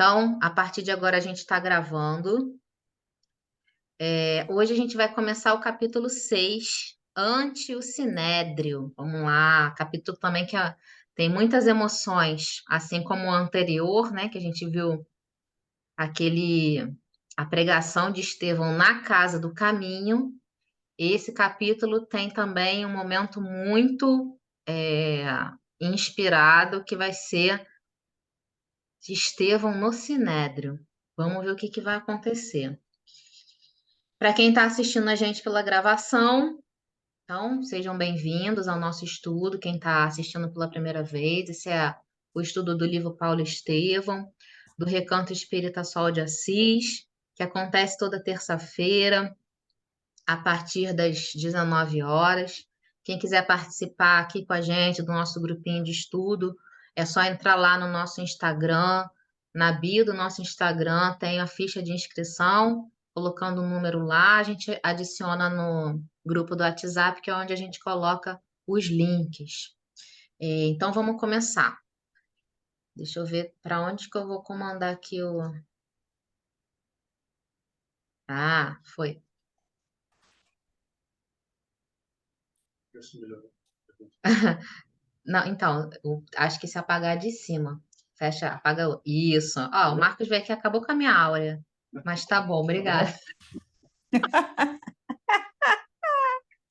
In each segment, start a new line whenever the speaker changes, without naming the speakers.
Então, a partir de agora a gente está gravando. Hoje a gente vai começar o capítulo 6, ante o Sinédrio. Vamos lá, capítulo também que tem muitas emoções, assim como o anterior, né, que a gente viu a pregação de Estevão na casa do caminho. Esse capítulo tem também um momento muito é, inspirado, que vai ser de Estevão no Sinédrio. Vamos ver o que vai acontecer. Para quem está assistindo a gente pela gravação, então sejam bem-vindos ao nosso estudo. Quem está assistindo pela primeira vez, esse é o estudo do livro Paulo Estevão, do Recanto Espírita Sol de Assis, que acontece toda terça-feira, a partir das 19 horas. Quem quiser participar aqui com a gente do nosso grupinho de estudo, é só entrar lá no nosso Instagram. Na bio do nosso Instagram tem a ficha de inscrição, colocando o número lá, a gente adiciona no grupo do WhatsApp, que é onde a gente coloca os links. Então, vamos começar. Deixa eu ver para onde que eu vou comandar aqui o... Ah, foi. Não, então, acho que se apagar de cima. Fecha, apaga. Isso. Ó, o Marcos veio aqui, acabou com a minha áurea. Mas tá bom, obrigada.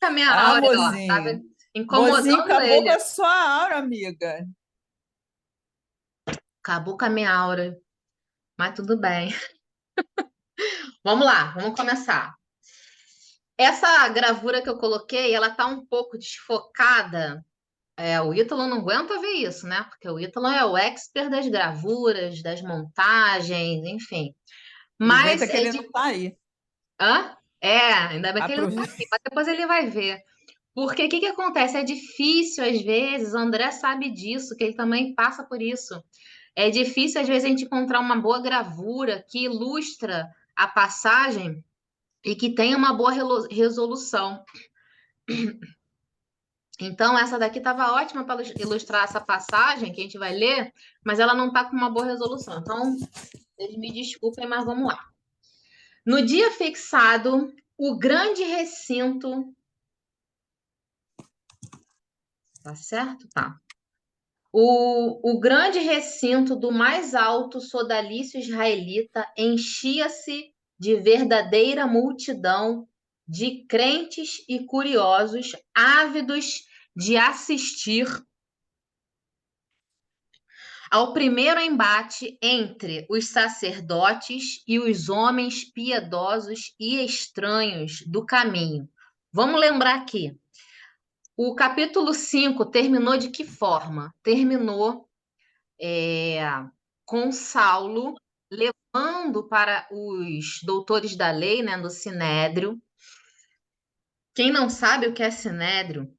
A minha
Ah,
áurea, ó, tava
mozinho. Mozinho,
incomodando
acabou com
ele.
a sua aura, amiga.
Acabou com a minha áurea, mas tudo bem. Vamos lá, vamos começar. Essa gravura que eu coloquei, ela tá um pouco desfocada. O Ítalo não aguenta ver isso, né? Porque o Ítalo é o expert das gravuras, das montagens, enfim.
Aproveita
Mas
que ele não tá aí.
Hã? Ainda bem que ele não tá
Aproveita.
aqui, mas depois ele vai ver. Porque o que acontece? É difícil às vezes, o André sabe disso, que ele também passa por isso. É difícil às vezes a gente encontrar uma boa gravura que ilustra a passagem e que tenha uma boa resolução. Então, essa daqui estava ótima para ilustrar essa passagem que a gente vai ler, mas ela não está com uma boa resolução. Então, eles me desculpem, mas vamos lá. No dia fixado, o grande recinto. Tá certo? Tá. O grande recinto do mais alto sodalício israelita enchia-se de verdadeira multidão de crentes e curiosos ávidos de assistir ao primeiro embate entre os sacerdotes e os homens piedosos e estranhos do caminho. Vamos lembrar aqui. O capítulo 5 terminou de que forma? Terminou com Saulo levando para os doutores da lei, né, do Sinédrio. Quem não sabe o que é Sinédrio,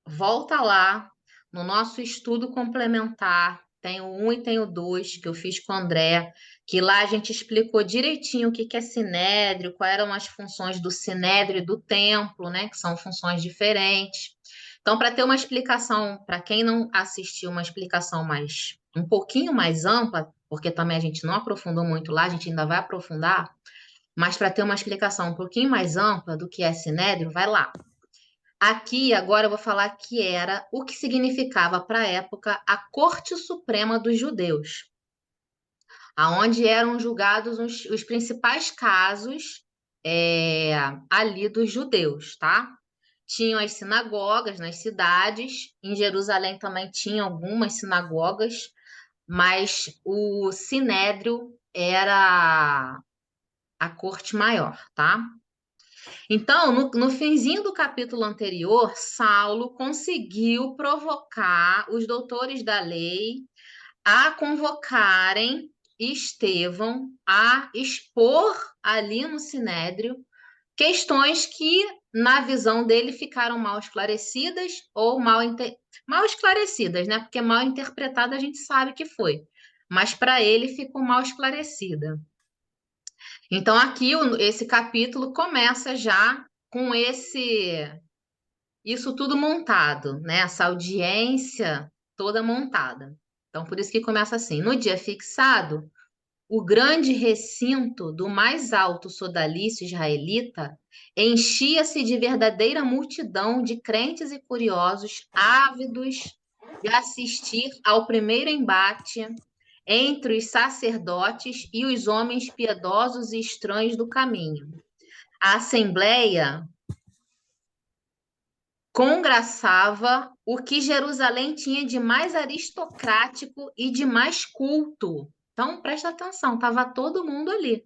volta lá no nosso estudo complementar. Tem o 1 e tem o 2, que eu fiz com o André, que lá a gente explicou direitinho o que é Sinédrio, quais eram as funções do Sinédrio e do templo, né, que são funções diferentes. Então, para ter uma explicação, para quem não assistiu, uma explicação um pouquinho mais ampla, porque também a gente não aprofundou muito lá, a gente ainda vai aprofundar, mas para ter uma explicação um pouquinho mais ampla do que é Sinédrio, vai lá. Aqui, agora eu vou falar que era o que significava para a época a Corte Suprema dos Judeus, aonde eram julgados os principais casos ali dos judeus, tá? Tinham as sinagogas nas cidades, em Jerusalém também tinha algumas sinagogas, mas o Sinédrio era a corte maior, tá? Então, no finzinho do capítulo anterior, Saulo conseguiu provocar os doutores da lei a convocarem Estevão a expor ali no Sinédrio questões que, na visão dele, ficaram mal esclarecidas ou mal esclarecidas, né? Porque mal interpretada a gente sabe que foi, mas para ele ficou mal esclarecida. Então, aqui, esse capítulo começa já com isso tudo montado, né? Essa audiência toda montada. Então, por isso que começa assim. No dia fixado, o grande recinto do mais alto sodalício israelita enchia-se de verdadeira multidão de crentes e curiosos ávidos de assistir ao primeiro embate entre os sacerdotes e os homens piedosos e estranhos do caminho. A Assembleia congraçava o que Jerusalém tinha de mais aristocrático e de mais culto. Então, presta atenção, estava todo mundo ali.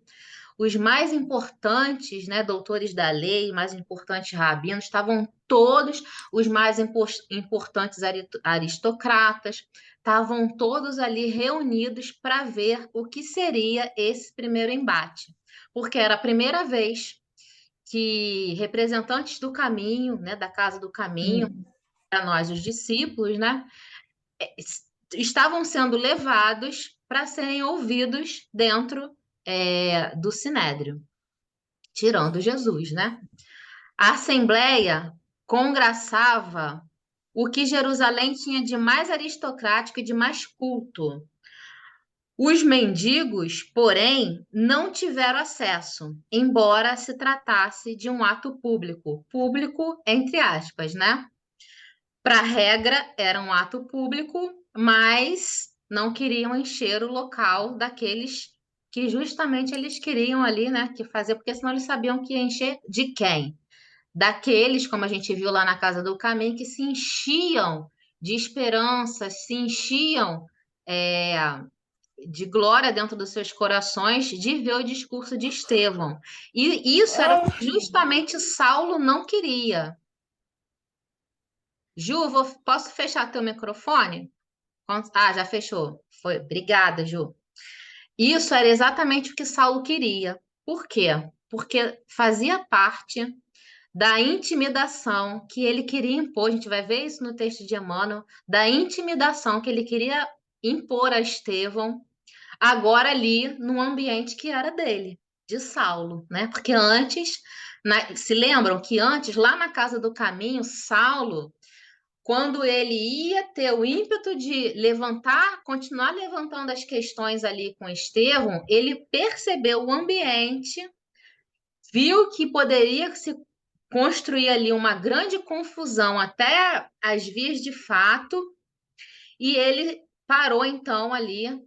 Os mais importantes, né, doutores da lei, mais importantes rabinos, estavam todos, os mais importantes aristocratas, estavam todos ali reunidos para ver o que seria esse primeiro embate. Porque era a primeira vez que representantes do caminho, né, da casa do caminho, para nós, os discípulos, né, estavam sendo levados para serem ouvidos dentro do Sinédrio, tirando Jesus, né? A Assembleia congraçava o que Jerusalém tinha de mais aristocrático e de mais culto. Os mendigos, porém, não tiveram acesso, embora se tratasse de um ato público. Público, entre aspas, né? Para a regra, era um ato público, mas não queriam encher o local daqueles que justamente eles queriam ali, né, que fazer, porque senão eles sabiam que ia encher de quem? Daqueles, como a gente viu lá na Casa do Caminho, que se enchiam de esperança, se enchiam de glória dentro dos seus corações de ver o discurso de Estevão. E isso era o que justamente Saulo não queria. Ju, posso fechar teu microfone? Ah, já fechou. Foi. Obrigada, Ju. Isso era exatamente o que Saulo queria. Por quê? Porque fazia parte da intimidação que ele queria impor. A gente vai ver isso no texto de Emmanuel, da intimidação que ele queria impor a Estevão, agora ali no ambiente que era dele, de Saulo, né? Porque antes, se lembram que antes, lá na Casa do Caminho, Saulo, quando ele ia ter o ímpeto de levantar, continuar levantando as questões ali com Estevão, ele percebeu o ambiente, viu que poderia se construir ali uma grande confusão até as vias de fato, e ele parou então ali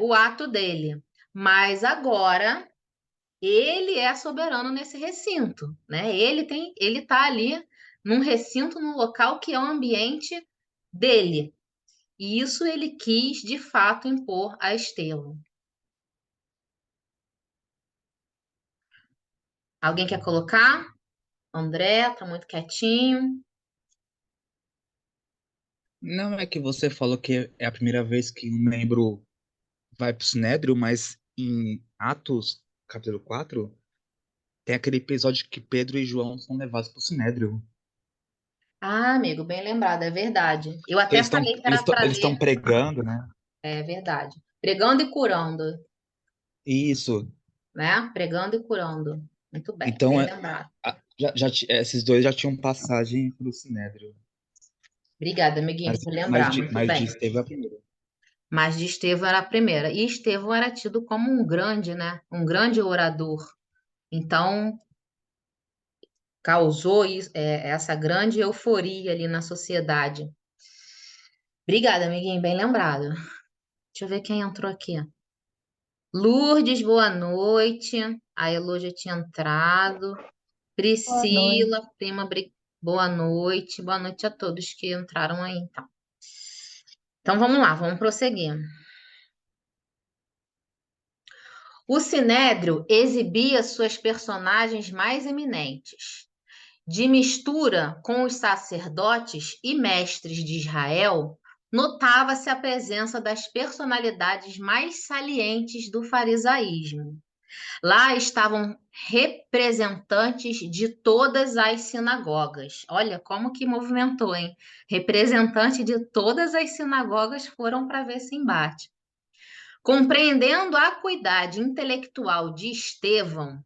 o ato dele. Mas agora ele é soberano nesse recinto, né? Ele está ali num recinto, num local que é o ambiente dele. E isso ele quis, de fato, impor a Estevão. Alguém quer colocar? André, tá muito quietinho.
Não é que você falou que é a primeira vez que um membro vai para o Sinédrio, mas em Atos, capítulo 4, tem aquele episódio que Pedro e João são levados para o Sinédrio.
Ah, amigo, bem lembrado, é verdade. Eu até
Eles estão
falei que
eles
era
estão
para
eles estão
ler.
pregando, né?
É verdade. Pregando e curando,
Isso.
né? Pregando e curando. Muito bem,
Então,
bem lembrado.
esses dois já tinham passagem para o Sinédrio.
Obrigada, amiguinho,
Mas,
por
mas,
lembrar.
de,
Muito
mas de
bem.
Estevão é a primeira.
Mas de Estevão era a primeira. E Estevão era tido como um grande, né? Um grande orador. Então, causou essa grande euforia ali na sociedade. Obrigada, amiguinho, bem lembrado. Deixa eu ver quem entrou aqui. Lourdes, boa noite. A Elo já tinha entrado.
Boa noite.
Priscila, prima, boa noite. Boa noite a todos que entraram aí, então. Então vamos lá, vamos prosseguir. O Sinédrio exibia suas personagens mais eminentes. De mistura com os sacerdotes e mestres de Israel, notava-se a presença das personalidades mais salientes do farisaísmo. Lá estavam representantes de todas as sinagogas. Olha como que movimentou, hein? Representantes de todas as sinagogas foram para ver esse embate. Compreendendo a acuidade intelectual de Estevão,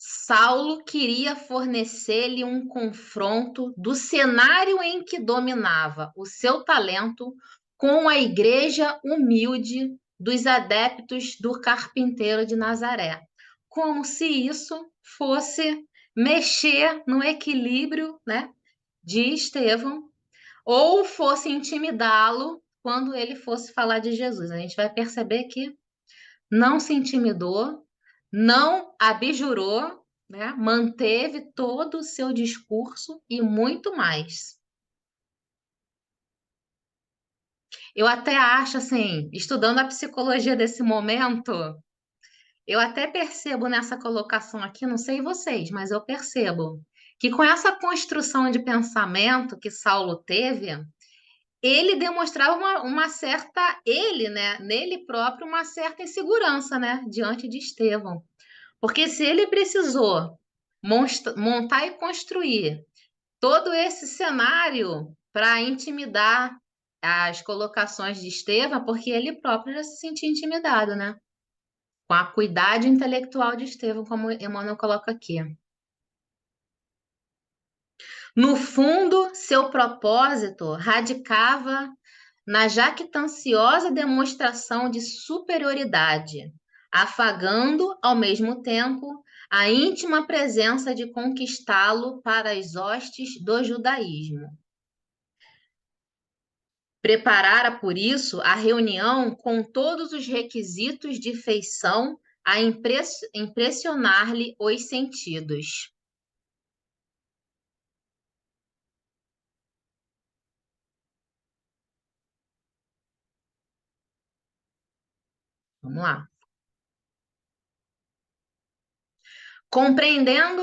Saulo queria fornecer-lhe um confronto do cenário em que dominava o seu talento com a igreja humilde dos adeptos do carpinteiro de Nazaré, como se isso fosse mexer no equilíbrio, né, de Estevão, ou fosse intimidá-lo quando ele fosse falar de Jesus. A gente vai perceber que não se intimidou, não abjurou, né? Manteve todo o seu discurso e muito mais. Eu até acho, assim, estudando a psicologia desse momento, eu até percebo nessa colocação aqui, não sei vocês, mas eu percebo que com essa construção de pensamento que Saulo teve, ele demonstrava uma certa, ele, né, nele próprio, uma certa insegurança, né, diante de Estevão. Porque se ele precisou montar e construir todo esse cenário para intimidar as colocações de Estevão, porque ele próprio já se sentia intimidado, né? Com a acuidade intelectual de Estevão, como Emmanuel coloca aqui. No fundo, seu propósito radicava na jactanciosa demonstração de superioridade, afagando, ao mesmo tempo, a íntima presença de conquistá-lo para as hostes do judaísmo. Preparara, por isso, a reunião com todos os requisitos de feição a impressionar-lhe os sentidos. Vamos lá. Compreendendo.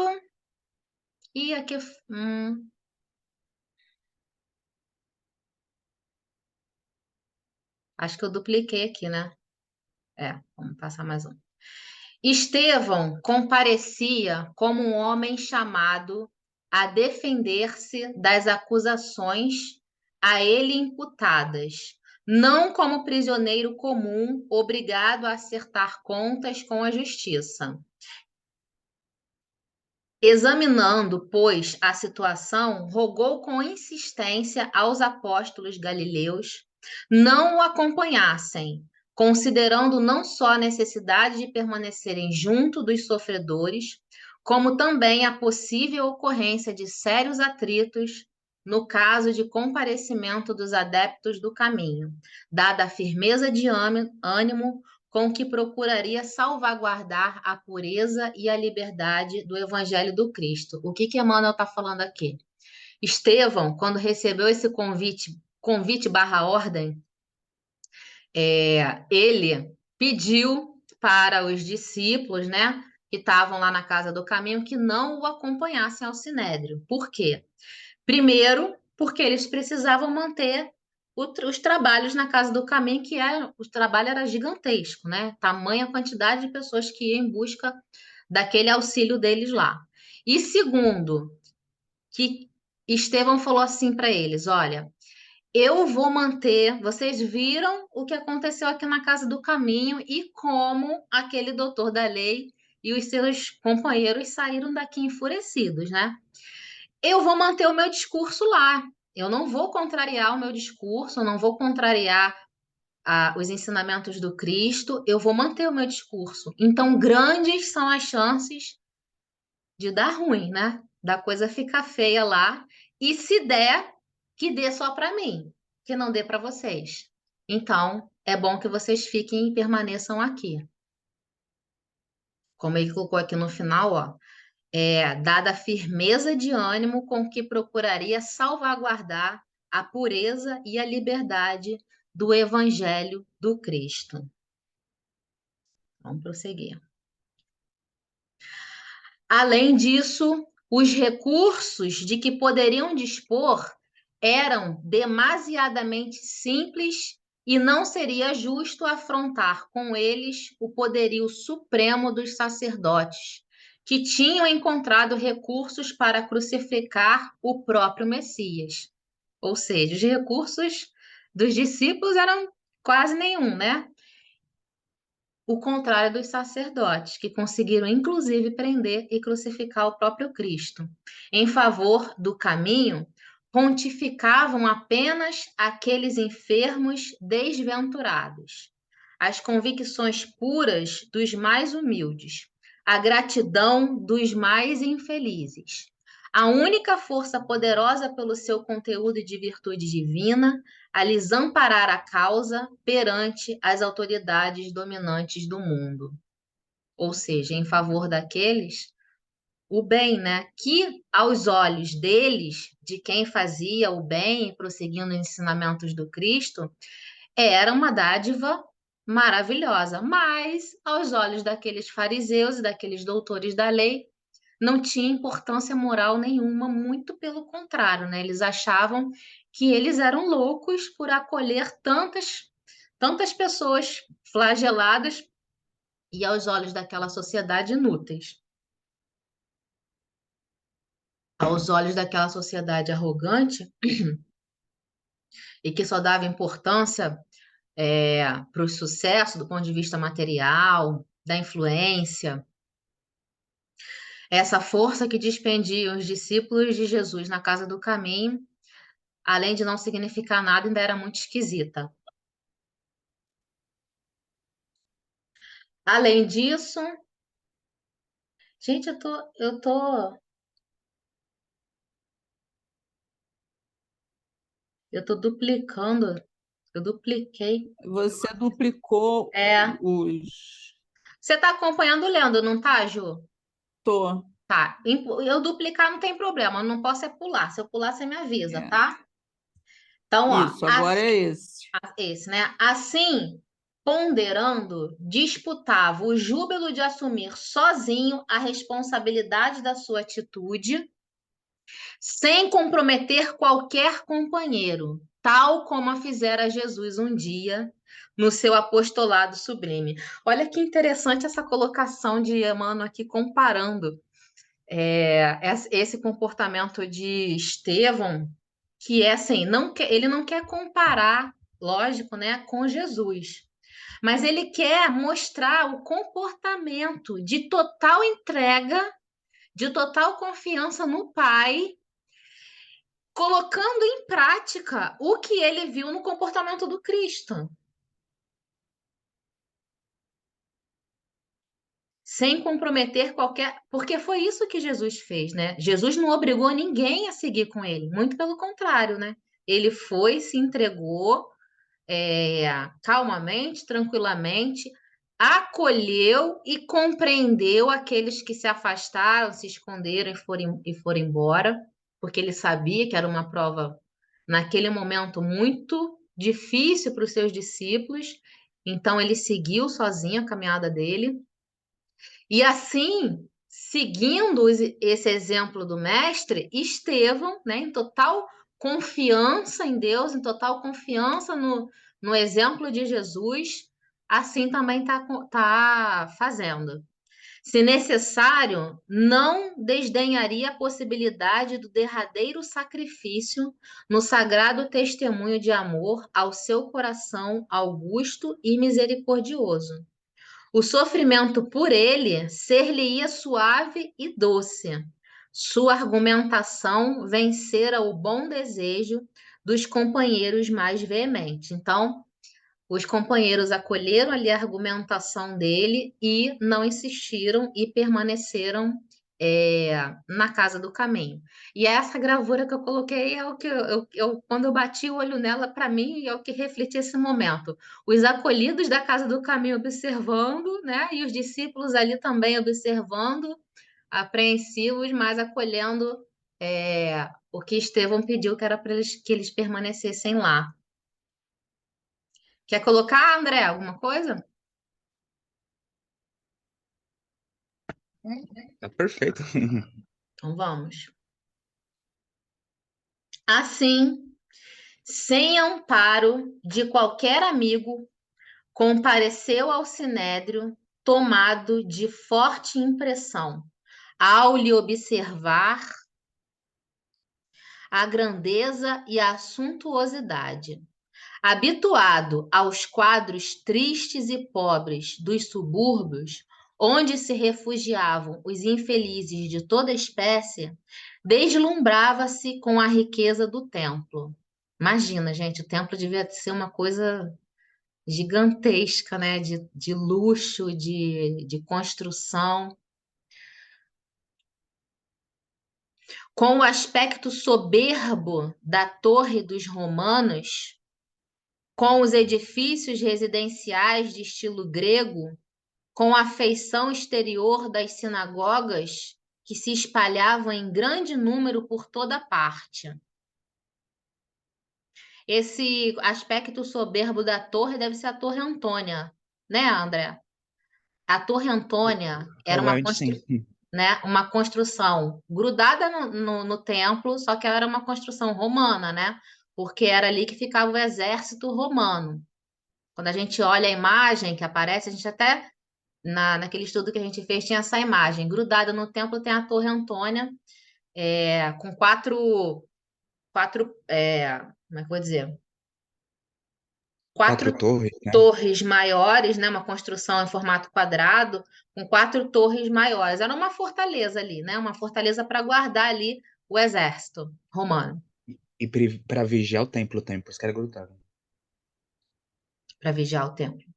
E aqui. Acho que eu dupliquei aqui, né? Vamos passar mais um. Estevão comparecia como um homem chamado a defender-se das acusações a ele imputadas, não como prisioneiro comum obrigado a acertar contas com a justiça. Examinando, pois, a situação, rogou com insistência aos apóstolos galileus não o acompanhassem, considerando não só a necessidade de permanecerem junto dos sofredores, como também a possível ocorrência de sérios atritos no caso de comparecimento dos adeptos do caminho, dada a firmeza de ânimo com que procuraria salvaguardar a pureza e a liberdade do Evangelho do Cristo. O que Emmanuel está falando aqui? Estevão, quando recebeu esse convite barra ordem, ele pediu para os discípulos, né, que estavam lá na casa do caminho, que não o acompanhassem ao Sinédrio. Por quê? Primeiro, porque eles precisavam manter os trabalhos na Casa do Caminho, o trabalho era gigantesco, né? Tamanha quantidade de pessoas que iam em busca daquele auxílio deles lá. E segundo, que Estevão falou assim para eles: olha, eu vou manter. Vocês viram o que aconteceu aqui na Casa do Caminho e como aquele doutor da lei e os seus companheiros saíram daqui enfurecidos, né? Eu vou manter o meu discurso lá. Eu não vou contrariar o meu discurso, eu não vou contrariar os ensinamentos do Cristo, eu vou manter o meu discurso. Então, grandes são as chances de dar ruim, né? Da coisa ficar feia lá. E se der, que dê só para mim, que não dê para vocês. Então, é bom que vocês fiquem e permaneçam aqui. Como ele colocou aqui no final, ó. Dada a firmeza de ânimo com que procuraria salvaguardar a pureza e a liberdade do Evangelho do Cristo. Vamos prosseguir. Além disso, os recursos de que poderiam dispor eram demasiadamente simples e não seria justo afrontar com eles o poderio supremo dos sacerdotes, que tinham encontrado recursos para crucificar o próprio Messias. Ou seja, os recursos dos discípulos eram quase nenhum, né? O contrário dos sacerdotes, que conseguiram inclusive prender e crucificar o próprio Cristo. Em favor do caminho, pontificavam apenas aqueles enfermos desventurados. as convicções puras dos mais humildes, a gratidão dos mais infelizes. A única força poderosa pelo seu conteúdo de virtude divina a lhes amparar a causa perante as autoridades dominantes do mundo. Ou seja, em favor daqueles, o bem, né? Que aos olhos deles, de quem fazia o bem, prosseguindo os ensinamentos do Cristo, era uma dádiva maravilhosa, mas aos olhos daqueles fariseus e daqueles doutores da lei, não tinha importância moral nenhuma, muito pelo contrário, né? Eles achavam que eles eram loucos por acolher tantas pessoas flageladas e aos olhos daquela sociedade inúteis. Aos olhos daquela sociedade arrogante e que só dava importância para o sucesso do ponto de vista material, da influência, essa força que dispendiam os discípulos de Jesus na casa do caminho, além de não significar nada, ainda era muito esquisita. Além disso, gente, eu tô duplicando, eu dupliquei.
Você duplicou
É,
os.
você tá acompanhando lendo, não tá, Ju?
Tô.
Tá. Eu duplicar não tem problema, eu não posso é pular. Se eu pular, você me avisa,
É.
tá? Então, ó,
Isso, agora é esse.
esse, né? Assim, ponderando, disputava o júbilo de assumir sozinho a responsabilidade da sua atitude, sem comprometer qualquer companheiro, tal como a fizera Jesus um dia no seu apostolado sublime. Olha que interessante essa colocação de Emmanuel aqui comparando esse comportamento de Estevão, que é assim, ele não quer comparar, lógico, né, com Jesus, mas ele quer mostrar o comportamento de total entrega, de total confiança no Pai, colocando em prática o que ele viu no comportamento do Cristo. Sem comprometer qualquer. Porque foi isso que Jesus fez, né? Jesus não obrigou ninguém a seguir com ele, muito pelo contrário, né? Ele foi, se entregou calmamente, tranquilamente, acolheu e compreendeu aqueles que se afastaram, se esconderam e foram embora, porque ele sabia que era uma prova, naquele momento, muito difícil para os seus discípulos. Então, ele seguiu sozinho a caminhada dele. E assim, seguindo esse exemplo do mestre, Estevão, né, em total confiança em Deus, em total confiança no exemplo de Jesus, assim também tá fazendo. Se necessário, não desdenharia a possibilidade do derradeiro sacrifício no sagrado testemunho de amor ao seu coração augusto e misericordioso. O sofrimento por ele ser-lhe-ia suave e doce. Sua argumentação vencera o bom desejo dos companheiros mais veementes. Então, os companheiros acolheram ali a argumentação dele e não insistiram e permaneceram na casa do caminho. E essa gravura que eu coloquei é o que quando eu bati o olho nela, para mim, é o que reflete esse momento. Os acolhidos da casa do caminho observando, né? E os discípulos ali também observando, apreensivos, mas acolhendo o que Estevão pediu, que era para que eles permanecessem lá. Quer colocar, André, alguma coisa?
Tá perfeito.
Então vamos. Assim, sem amparo de qualquer amigo, compareceu ao sinédrio tomado de forte impressão, ao lhe observar a grandeza e a suntuosidade. Habituado aos quadros tristes e pobres dos subúrbios, onde se refugiavam os infelizes de toda espécie, deslumbrava-se com a riqueza do templo. Imagina, gente, o templo devia ser uma coisa gigantesca, né? De luxo, de construção, com o aspecto soberbo da Torre dos Romanos, com os edifícios residenciais de estilo grego, com a feição exterior das sinagogas que se espalhavam em grande número por toda parte. Esse aspecto soberbo da torre deve ser a Torre Antônia, né, André? A Torre Antônia era
Provavelmente sim.
né, uma construção grudada no templo, só que ela era uma construção romana, né? Porque era ali que ficava o exército romano. Quando a gente olha a imagem que aparece, a gente até naquele estudo que a gente fez tinha essa imagem. Grudada no templo tem a Torre Antônia, com como é que eu vou dizer?
Quatro
Quatro
torres, né?
torres maiores, né? Uma construção em formato quadrado, com quatro torres maiores. Era uma fortaleza ali, né? Uma fortaleza para guardar ali o exército romano,
E para vigiar o templo, isso que era grudado.
para vigiar o templo.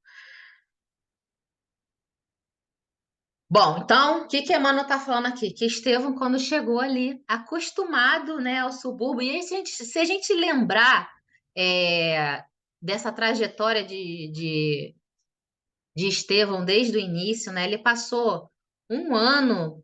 Bom, então, o que que Emmanuel está falando aqui? Que Estevão, quando chegou ali, acostumado, né, ao subúrbio, e aí, se a gente lembrar dessa trajetória de Estevão desde o início, né, ele passou um ano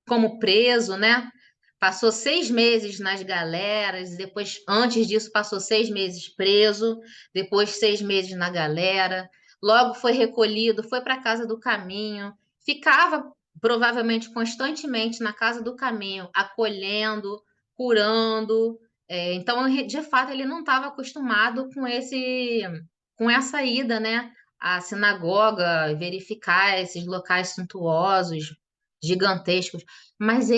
como preso, né? Passou 6 meses nas galeras, depois, antes disso, passou 6 meses preso, depois 6 meses na galera, logo foi recolhido, foi para a Casa do Caminho, ficava provavelmente constantemente na Casa do Caminho, acolhendo, curando. Então, de fato, ele não estava acostumado com essa ida, né? À sinagoga, verificar esses locais suntuosos, gigantescos, mas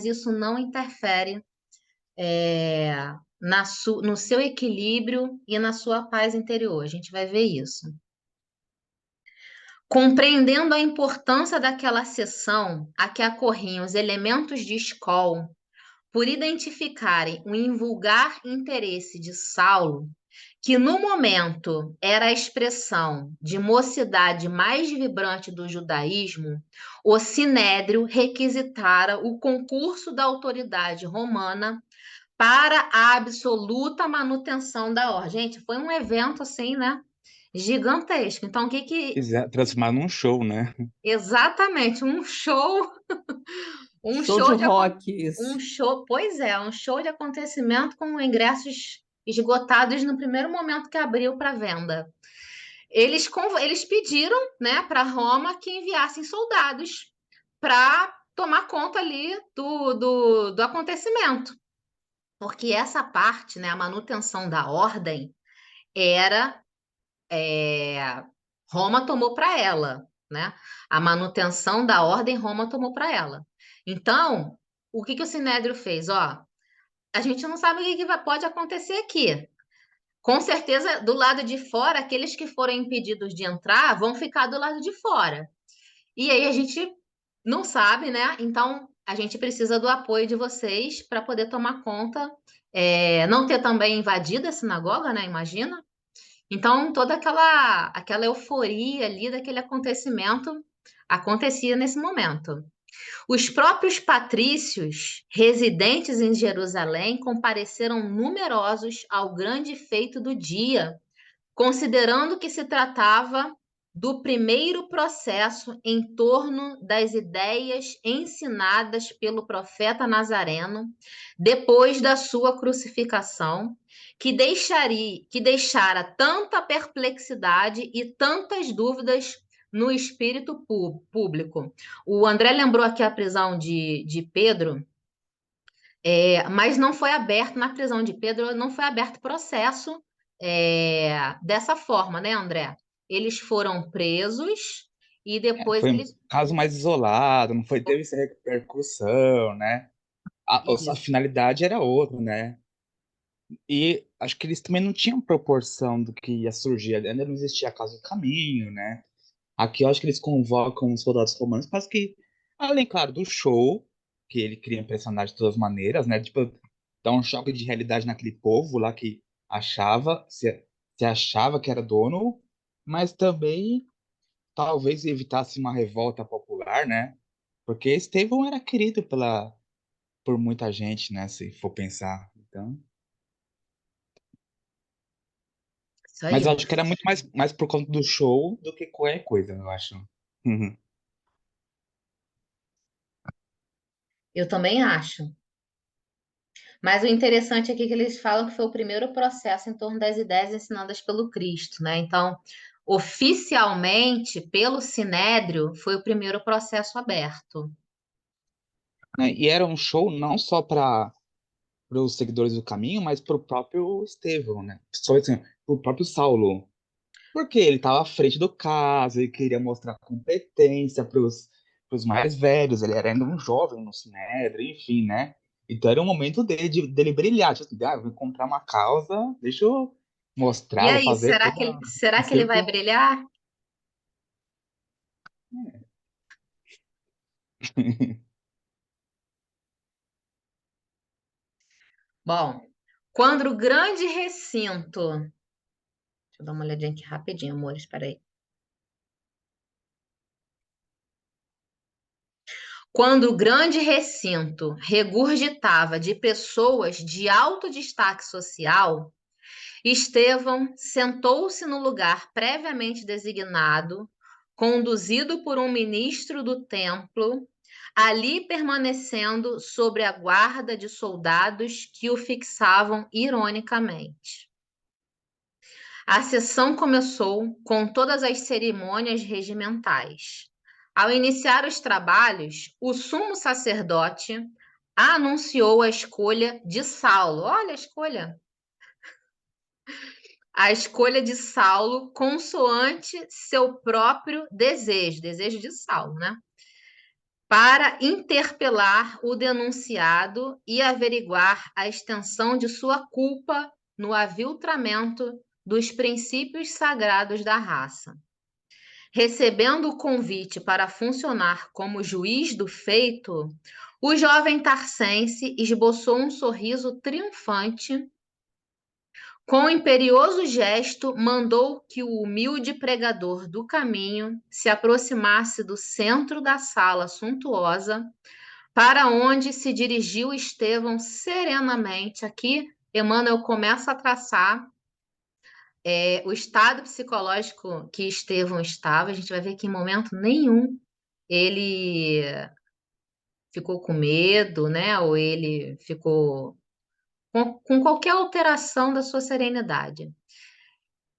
isso não interfere no seu equilíbrio e na sua paz interior. A gente vai ver isso. Compreendendo a importância daquela sessão a que acorriam os elementos de escola, por identificarem o invulgar interesse de Saulo, que no momento era a expressão de mocidade mais vibrante do judaísmo, o sinédrio requisitara o concurso da autoridade romana para a absoluta manutenção da ordem. Gente, foi um evento assim, né? Gigantesco. Então, o que que
Transformar num show, né?
exatamente um show, um
Show de
show de
rock,
um
isso.
show, pois é, um show de acontecimento com ingressos esgotados no primeiro momento que abriu para venda. Eles pediram, né, para Roma que enviassem soldados para tomar conta ali do acontecimento. Porque essa parte, né, a manutenção da ordem, era Roma tomou para ela, né? A manutenção da ordem Roma tomou para ela. Então, o que que o Sinédrio fez? Ó, a gente não sabe o que pode acontecer aqui. Com certeza, do lado de fora, aqueles que forem impedidos de entrar vão ficar do lado de fora. E aí a gente não sabe, né? Então a gente precisa do apoio de vocês para poder tomar conta. Não ter também invadido a sinagoga, né? Imagina. Então toda aquela euforia ali daquele acontecimento acontecia nesse momento. Os próprios patrícios residentes em Jerusalém compareceram numerosos ao grande feito do dia, considerando que se tratava do primeiro processo em torno das ideias ensinadas pelo profeta Nazareno depois da sua crucificação, que deixara tanta perplexidade e tantas dúvidas no espírito público. O André lembrou aqui a prisão de Pedro, mas não foi aberto na prisão de Pedro, não foi aberto processo dessa forma, né, André? Eles foram presos e depois
Foi um
eles.
caso mais isolado, não foi, teve essa repercussão, né? A
Isso.
finalidade era outra, né? E acho que eles também não tinham proporção do que ia surgir. Ainda não existia a Casa do Caminho, né? Aqui eu acho que eles convocam os soldados romanos, mas que, além, claro, do show, que ele cria um personagem de todas as maneiras, né? Tipo, dá um choque de realidade naquele povo lá que achava se achava que era dono, mas também talvez evitasse uma revolta popular, né? Porque Estevão era querido por muita gente, né? Se for pensar. Então,
Isso
mas
aí.
eu acho que era muito mais por conta do show do que qualquer coisa, eu acho. Uhum.
Eu também acho. Mas o interessante aqui é que eles falam que foi o primeiro processo em torno das ideias ensinadas pelo Cristo, né? Então, oficialmente, pelo Sinédrio, foi o primeiro processo aberto.
Né, e era um show não só para os seguidores do caminho, mas para o próprio Estevão, né? Só assim, para o próprio Saulo. Porque ele estava à frente do caso, ele queria mostrar competência para os mais velhos, ele era ainda um jovem no Sinédrio, enfim, né? Então era um momento dele brilhar, tipo assim, vou encontrar uma causa, deixa eu
E
mostrar, vou
aí,
fazer
será
toda
que ele, será
um
que ele vai
circo.
brilhar? Bom, quando o grande recinto. Deixa eu dar uma olhadinha aqui rapidinho, amores, espera aí. Quando o grande recinto regurgitava de pessoas de alto destaque social, Estevão sentou-se no lugar previamente designado, conduzido por um ministro do templo, ali permanecendo sob a guarda de soldados que o fixavam ironicamente. A sessão começou com todas as cerimônias regimentais. Ao iniciar os trabalhos, o sumo sacerdote anunciou a escolha de Saulo. Olha a escolha! A escolha de Saulo consoante seu próprio desejo, desejo de Saulo, né? Para interpelar o denunciado e averiguar a extensão de sua culpa no aviltramento dos princípios sagrados da raça. Recebendo o convite para funcionar como juiz do feito, o jovem tarcense esboçou um sorriso triunfante. Com imperioso gesto, mandou que o humilde pregador do caminho se aproximasse do centro da sala suntuosa, para onde se dirigiu Estevão serenamente. Aqui, Emmanuel começa a traçar o estado psicológico que Estevão estava. A gente vai ver que em momento nenhum ele ficou com medo, né? Ou ele ficou com qualquer alteração da sua serenidade.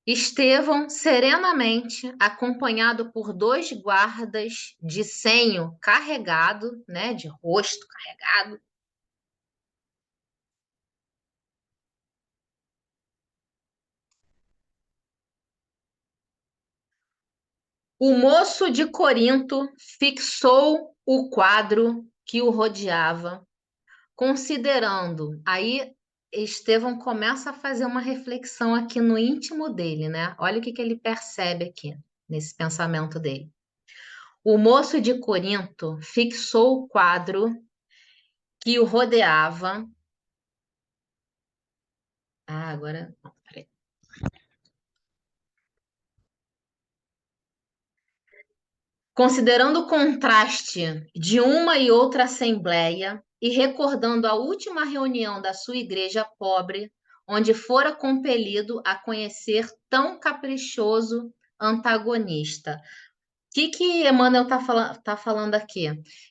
Estevão, serenamente, acompanhado por dois guardas de senho carregado, né, de rosto carregado, o moço de Corinto fixou o quadro que o rodeava, considerando. Aí Estevão começa a fazer uma reflexão aqui no íntimo dele, né? Olha o que ele percebe aqui, nesse pensamento dele. O moço de Corinto fixou o quadro que o rodeava. Ah, agora. Não, peraí. Considerando o contraste de uma e outra assembleia e recordando a última reunião da sua igreja pobre, onde fora compelido a conhecer tão caprichoso antagonista. O que Emmanuel tá falando aqui?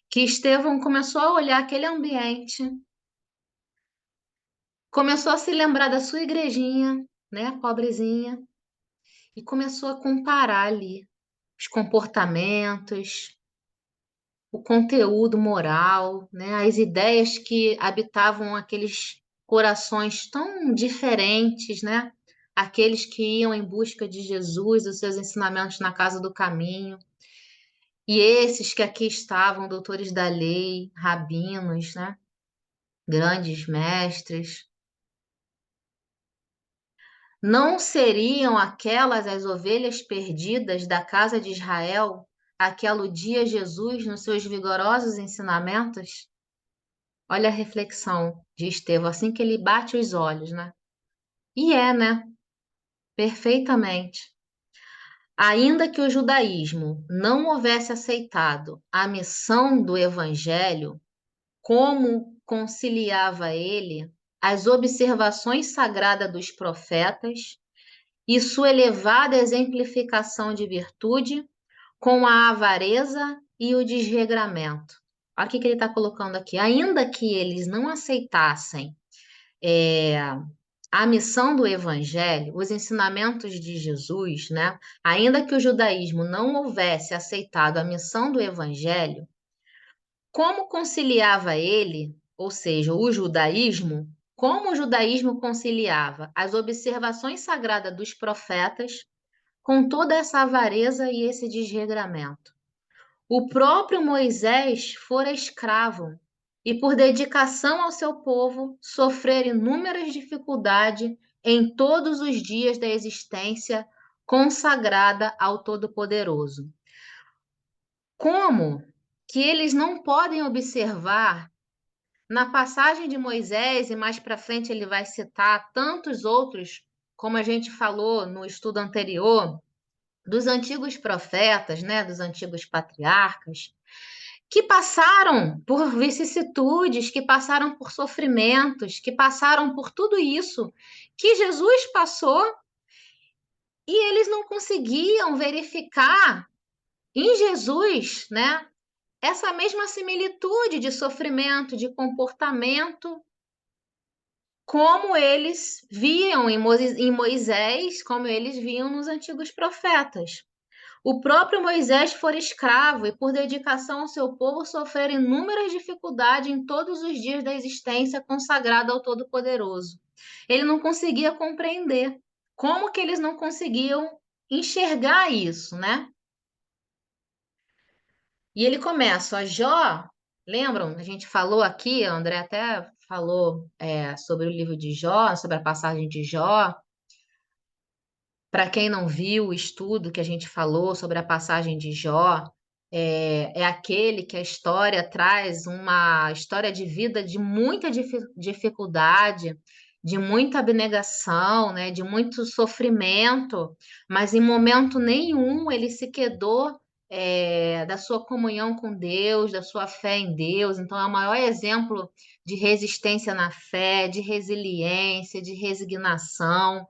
Que Estevão começou a olhar aquele ambiente, começou a se lembrar da sua igrejinha, né, pobrezinha, e começou a comparar ali os comportamentos, o conteúdo moral, né, as ideias que habitavam aqueles corações tão diferentes, né? Aqueles que iam em busca de Jesus, os seus ensinamentos na casa do caminho, e esses que aqui estavam, doutores da lei, rabinos, né? Grandes mestres. Não seriam aquelas as ovelhas perdidas da casa de Israel a que aludia Jesus nos seus vigorosos ensinamentos? Olha a reflexão de Estevão, assim que ele bate os olhos, né? E é, né? perfeitamente. Ainda que o judaísmo não houvesse aceitado a missão do evangelho, como conciliava ele as observações sagradas dos profetas e sua elevada exemplificação de virtude com a avareza e o desregramento. Olha o que ele está colocando aqui. Ainda que eles não aceitassem a missão do evangelho, os ensinamentos de Jesus, né? Ainda que o judaísmo não houvesse aceitado a missão do evangelho, como conciliava ele, ou seja, o judaísmo, como o judaísmo conciliava as observações sagradas dos profetas com toda essa avareza e esse desregramento? O próprio Moisés fora escravo e, por dedicação ao seu povo, sofrer inúmeras dificuldades em todos os dias da existência consagrada ao Todo-Poderoso. Como que eles não podem observar na passagem de Moisés, e mais para frente ele vai citar tantos outros, como a gente falou no estudo anterior, dos antigos profetas, né, dos antigos patriarcas, que passaram por vicissitudes, que passaram por sofrimentos, que passaram por tudo isso que Jesus passou, e eles não conseguiam verificar em Jesus, né, essa mesma similitude de sofrimento, de comportamento, como eles viam em Moisés, como eles viam nos antigos profetas. O próprio Moisés fora escravo e, por dedicação ao seu povo, sofrer inúmeras dificuldades em todos os dias da existência consagrada ao Todo-Poderoso. Ele não conseguia compreender. Como que eles não conseguiam enxergar isso, né? E ele começa, ó, Jó, lembram? A gente falou aqui, a André até falou sobre o livro de Jó, sobre a passagem de Jó. Para quem não viu o estudo que a gente falou sobre a passagem de Jó, é aquele que a história traz uma história de vida de muita dificuldade, de muita abnegação, né, de muito sofrimento, mas em momento nenhum ele se quedou da sua comunhão com Deus, da sua fé em Deus. Então, é o maior exemplo de resistência na fé, de resiliência, de resignação.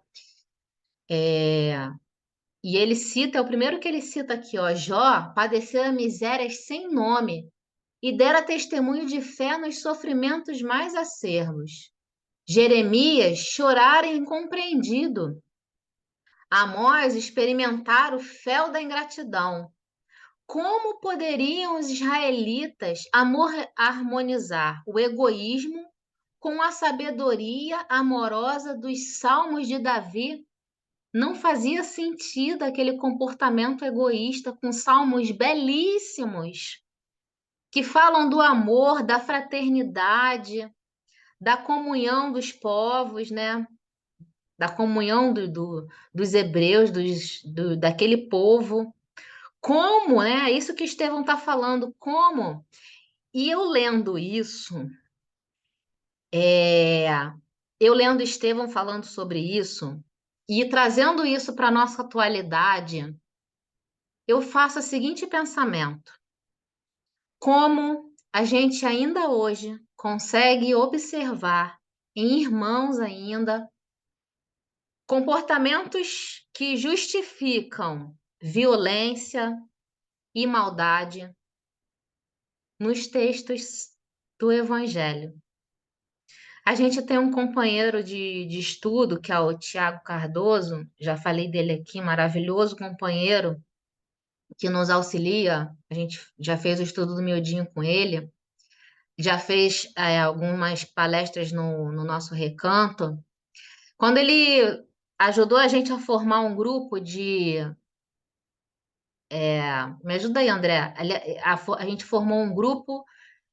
E ele cita, é o primeiro que ele cita aqui, ó, Jó padeceu misérias sem nome e dera testemunho de fé nos sofrimentos mais acerbos. Jeremias chorara incompreendido. Amós experimentar o fel da ingratidão. Como poderiam os israelitas harmonizar o egoísmo com a sabedoria amorosa dos salmos de Davi? Não fazia sentido aquele comportamento egoísta com salmos belíssimos que falam do amor, da fraternidade, da comunhão dos povos, né? Da comunhão dos hebreus, daquele povo. Como, né? Isso que Estevão está falando, como? E é, eu lendo Estevão falando sobre isso, e trazendo isso para a nossa atualidade, eu faço o seguinte pensamento: como a gente ainda hoje consegue observar em irmãos ainda comportamentos que justificam violência e maldade nos textos do Evangelho. A gente tem um companheiro de estudo, que é o Tiago Cardoso, já falei dele aqui, maravilhoso companheiro, que nos auxilia. A gente já fez o estudo do miudinho com ele, já fez algumas palestras no nosso recanto. Quando ele ajudou a gente a formar um grupo me ajuda aí, André. A gente formou um grupo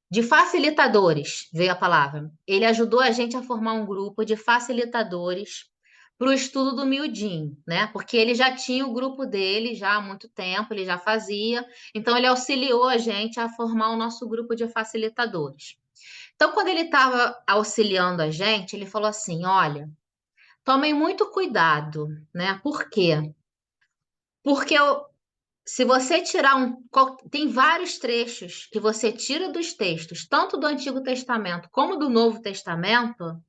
de facilitadores, veio a palavra. Ele ajudou a gente a formar um grupo de facilitadores para o estudo do miudinho, né? Porque ele já tinha o grupo dele já há muito tempo, ele já fazia, então ele auxiliou a gente a formar o nosso grupo de facilitadores. Então, quando ele estava auxiliando a gente, ele falou assim: olha, tomem muito cuidado, né? Por quê? Porque se você tirar tem vários trechos que você tira dos textos, tanto do Antigo Testamento como do Novo Testamento,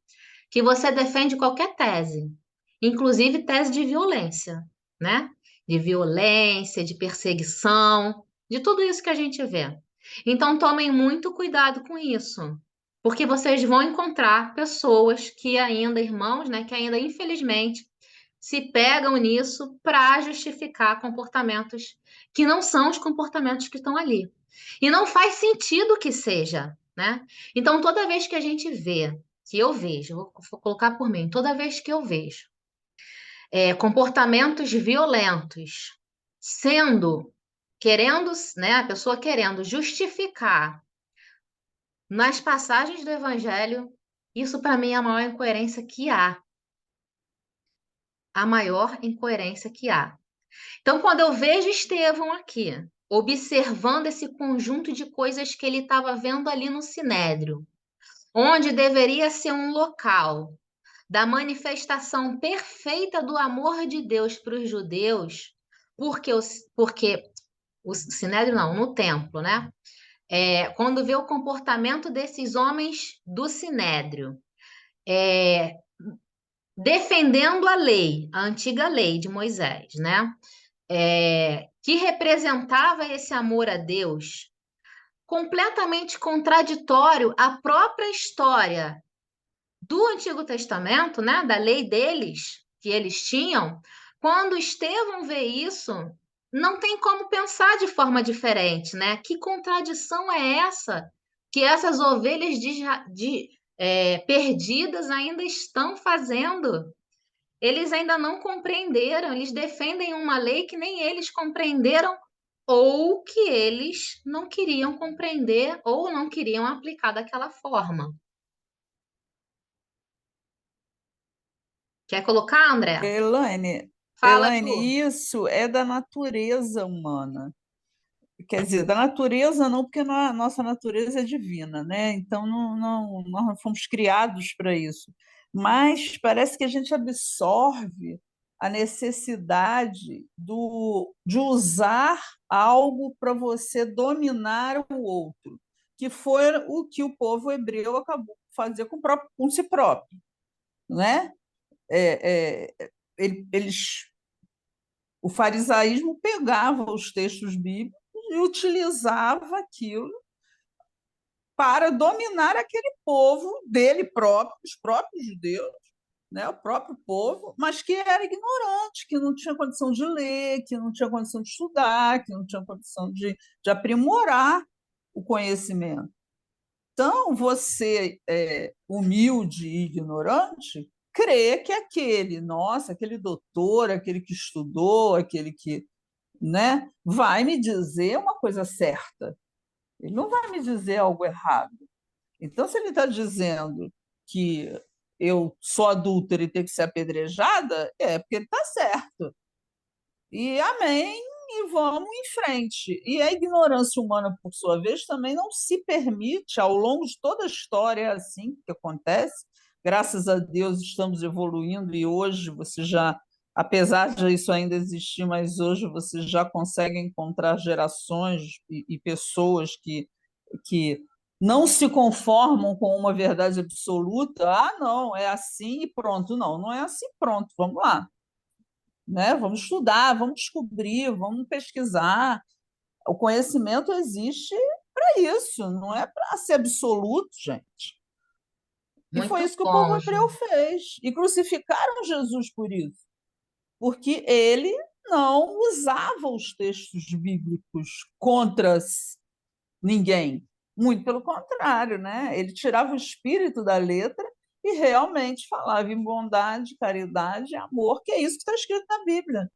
que você defende qualquer tese, inclusive tese de violência, né? De violência, de perseguição, de tudo isso que a gente vê. Então, tomem muito cuidado com isso, porque vocês vão encontrar pessoas que ainda, irmãos, né, que ainda, infelizmente, se pegam nisso para justificar comportamentos que não são os comportamentos que estão ali. E não faz sentido que seja, né? Então, toda vez que a gente vê, que eu vejo, vou colocar por mim, toda vez que eu vejo comportamentos violentos querendo, né, a pessoa querendo justificar nas passagens do Evangelho, isso para mim é a maior incoerência que há. A maior incoerência que há. Então, quando eu vejo Estevão aqui, observando esse conjunto de coisas que ele estava vendo ali no Sinédrio, onde deveria ser um local da manifestação perfeita do amor de Deus para os judeus, porque o Sinédrio não, no templo, né? Quando vê o comportamento desses homens do Sinédrio, defendendo a lei, a antiga lei de Moisés, né? Que representava esse amor a Deus, completamente contraditório à própria história do Antigo Testamento, né, da lei deles, que eles tinham. Quando Estevão vê isso, não tem como pensar de forma diferente, né? Que contradição é essa que essas ovelhas perdidas ainda estão fazendo? Eles ainda não compreenderam, eles defendem uma lei que nem eles compreenderam ou que eles não queriam compreender ou não queriam aplicar daquela forma. Quer colocar, André?
Elaine,
Fala, Ju.
isso é da natureza humana. Quer dizer, da natureza não, porque a nossa natureza é divina, né? Então nós não fomos criados para isso. Mas parece que a gente absorve a necessidade de usar algo para você dominar o outro, que foi o que o povo hebreu acabou de fazer com si próprio, né? Eles, o farisaísmo pegava os textos bíblicos e utilizava aquilo para dominar aquele povo dele próprio, os próprios judeus, né, o próprio povo, mas que era ignorante, que não tinha condição de ler, que não tinha condição de estudar, que não tinha condição de aprimorar o conhecimento. Então, você, humilde e ignorante, crê que aquele doutor, aquele que estudou, aquele que, né, vai me dizer uma coisa certa. Ele não vai me dizer algo errado. Então, se ele está dizendo que eu sou adúltera e tenho que ser apedrejada, é porque ele está certo. E amém, e vamos em frente. E a ignorância humana, por sua vez, também não se permite, ao longo de toda a história, é assim que acontece. Graças a Deus estamos evoluindo e hoje você já, apesar de isso ainda existir, mas hoje você já consegue encontrar gerações e pessoas que não se conformam com uma verdade absoluta. Ah, não, é assim e pronto. Não, não é assim, pronto, vamos lá, né? Vamos estudar, vamos descobrir, vamos pesquisar. O conhecimento existe para isso, não é para ser absoluto, gente. E foi
Muito
isso que o povo
bom, Ju.
hebreu fez. E crucificaram Jesus por isso, porque ele não usava os textos bíblicos contra ninguém. Muito pelo contrário, né? Ele tirava o espírito da letra e realmente falava em bondade, caridade e amor, que é isso que está escrito na Bíblia.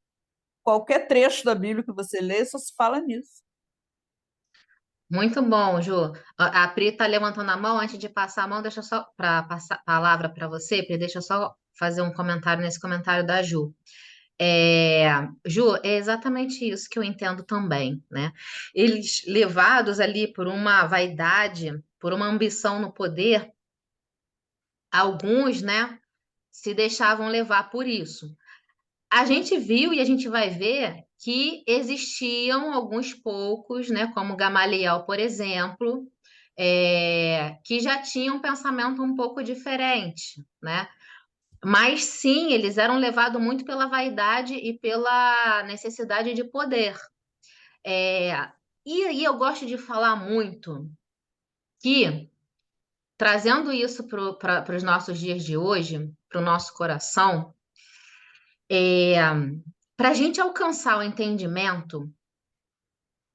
Qualquer trecho da Bíblia que você lê só se fala nisso.
Muito bom, Ju. A Pri está levantando a mão. Antes de passar a mão, deixa eu só para passar a palavra para você, Pri, deixa eu só fazer um comentário nesse comentário da Ju. Ju, é exatamente isso que eu entendo também, né? Eles levados ali por uma vaidade, por uma ambição no poder, alguns, né? se deixavam levar por isso. A gente viu e a gente vai ver que existiam alguns poucos, né, como Gamaliel, por exemplo, que já tinham um pensamento um pouco diferente, né? Mas sim, eles eram levados muito pela vaidade e pela necessidade de poder. É, e aí eu gosto de falar muito que, trazendo isso para os nossos dias de hoje, para o nosso coração, para a gente alcançar o entendimento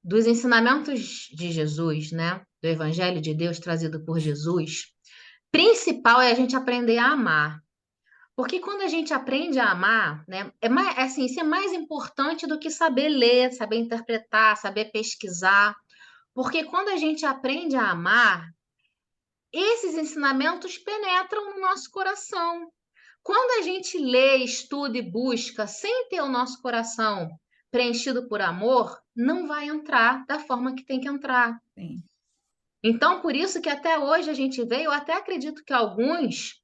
dos ensinamentos de Jesus, né? Do Evangelho de Deus trazido por Jesus, principal é a gente aprender a amar. Porque quando a gente aprende a amar, né, assim, isso é mais importante do que saber ler, saber interpretar, saber pesquisar. Porque quando a gente aprende a amar, esses ensinamentos penetram no nosso coração. Quando a gente lê, estuda e busca sem ter o nosso coração preenchido por amor, não vai entrar da forma que tem que entrar.
Sim.
Então, por isso que até hoje a gente vê, eu até acredito que alguns,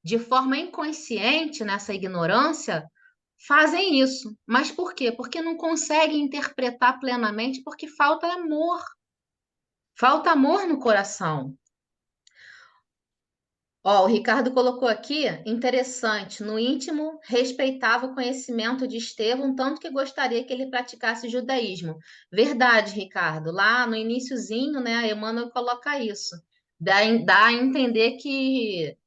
de forma inconsciente, nessa ignorância, fazem isso. Mas por quê? Porque não conseguem interpretar plenamente, porque falta amor. Falta amor no coração. Ó, o Ricardo colocou aqui, interessante, no íntimo respeitava o conhecimento de Estevão, tanto que gostaria que ele praticasse o judaísmo. Verdade, Ricardo. Lá no iniciozinho, né, a Emmanuel coloca isso. Dá a entender que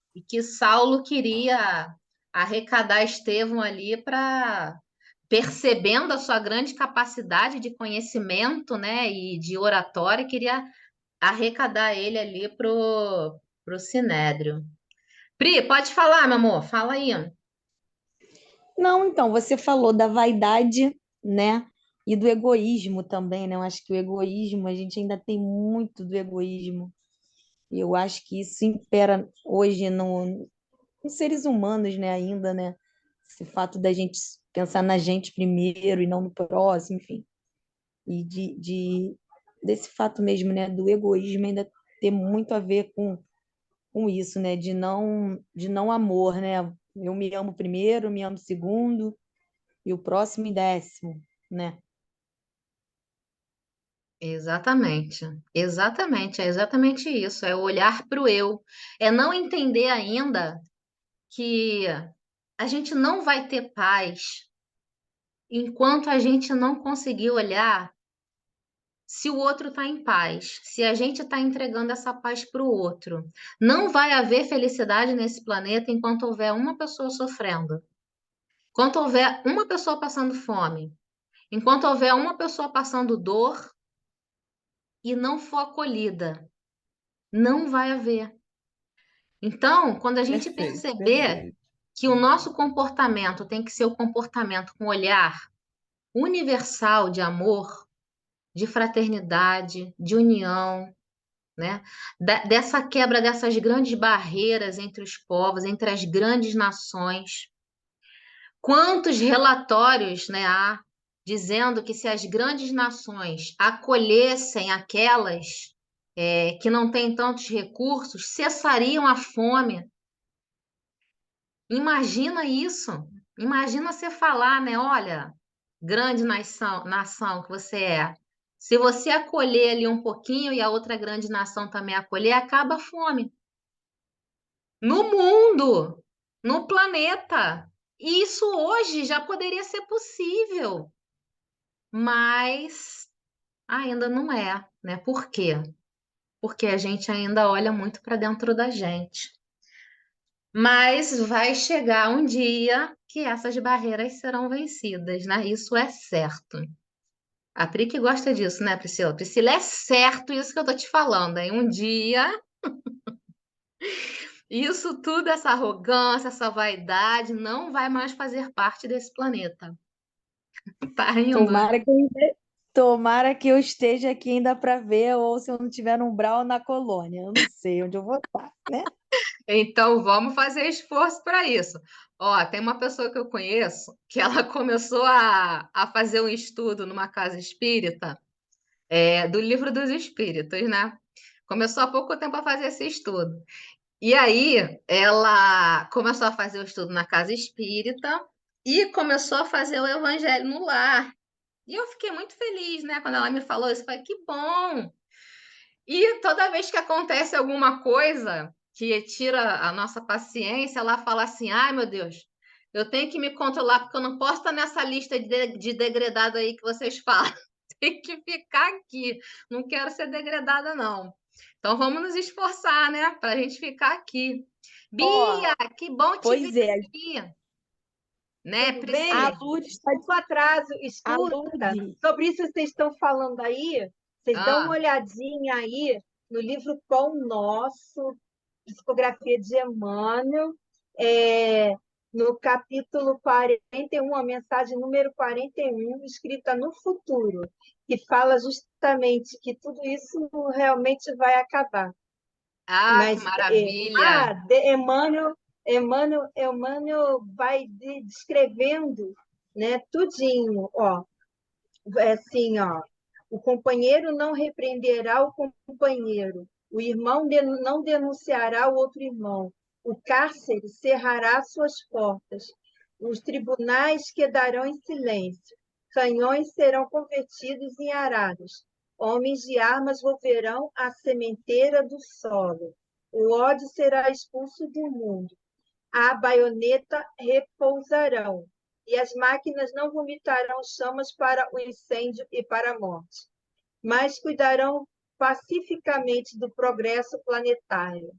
Saulo queria arrecadar Estevão ali para, percebendo a sua grande capacidade de conhecimento, né, e de oratória, queria arrecadar ele ali pro Sinédrio. Pri, pode falar, meu amor, fala aí.
Não, então, você falou da vaidade, né? E do egoísmo também, né? Eu acho que o egoísmo, a gente ainda tem muito do egoísmo. E eu acho que isso impera hoje nos seres humanos, né? Ainda, né? Esse fato da gente pensar na gente primeiro e não no próximo, enfim. E desse fato mesmo, né? Do egoísmo ainda ter muito a ver com isso, né? De não amor, né? Eu me amo primeiro, me amo segundo e o próximo em décimo, né?
Exatamente, exatamente, é exatamente isso, é olhar para o eu, é não entender ainda que a gente não vai ter paz enquanto a gente não conseguir olhar se o outro está em paz, se a gente está entregando essa paz para o outro. Não vai haver felicidade nesse planeta enquanto houver uma pessoa sofrendo, enquanto houver uma pessoa passando fome, enquanto houver uma pessoa passando dor e não for acolhida, não vai haver. Então, quando a gente
Perfeito,
perceber
perfeito.
que o nosso comportamento tem que ser o comportamento com olhar universal de amor, de fraternidade, de união, né? Dessa quebra dessas grandes barreiras entre os povos, entre as grandes nações. Quantos relatórios, né, há dizendo que se as grandes nações acolhessem aquelas que não têm tantos recursos, cessariam a fome. Imagina isso. Imagina você falar, né? Olha, grande nação que você é. Se você acolher ali um pouquinho e a outra grande nação também acolher, acaba a fome. No mundo, no planeta. E isso hoje já poderia ser possível, mas ainda não é, né? Por quê? Porque a gente ainda olha muito para dentro da gente. Mas vai chegar um dia que essas barreiras serão vencidas, né? Isso é certo. A Pri que gosta disso, né, Priscila? Priscila, é certo isso que eu tô te falando, hein? Um dia, isso tudo, essa arrogância, essa vaidade, não vai mais fazer parte desse planeta. Tá rindo, né?
Tomara que eu esteja aqui ainda para ver, ou se eu não tiver no Umbral ou na colônia. Eu não sei onde eu vou estar, né?
Então vamos fazer esforço para isso. Ó, tem uma pessoa que eu conheço que ela começou a fazer um estudo numa casa espírita, do Livro dos Espíritos, né? Começou há pouco tempo a fazer esse estudo. E aí, ela começou a fazer o estudo na casa espírita e começou a fazer o evangelho no lar. E eu fiquei muito feliz, né? Quando ela me falou isso, eu falei, que bom! E toda vez que acontece alguma coisa que tira a nossa paciência, ela fala assim: ai meu Deus, eu tenho que me controlar, porque eu não posso estar nessa lista de degradado aí que vocês falam. Tem que ficar aqui. Não quero ser degradada, não. Então vamos nos esforçar, né? Para a gente ficar aqui.
Ó,
Bia, que bom te ver
pois é,
aqui, né,
Tudo
a
bem?
Priscila?
Lourdes,
Desculpa o atraso.
a
Escuta,
Lourdes,
sobre isso que vocês estão falando aí, vocês dão uma
Ah,
olhadinha aí no livro Pão Nosso, psicografia de Emmanuel, é, no capítulo 41, a mensagem número 41, escrita no futuro, que fala justamente que tudo isso realmente vai acabar.
que
Mas
maravilha!
Emmanuel vai descrevendo, né, tudinho, ó, é assim, ó, o companheiro não repreenderá o companheiro, o irmão não denunciará o outro irmão, o cárcere cerrará suas portas, os tribunais quedarão em silêncio, canhões serão convertidos em arados, homens de armas volverão à sementeira do solo, o ódio será expulso do mundo, a baioneta repousarão, e as máquinas não vomitarão chamas para o incêndio e para a morte, mas cuidarão pacificamente do progresso planetário.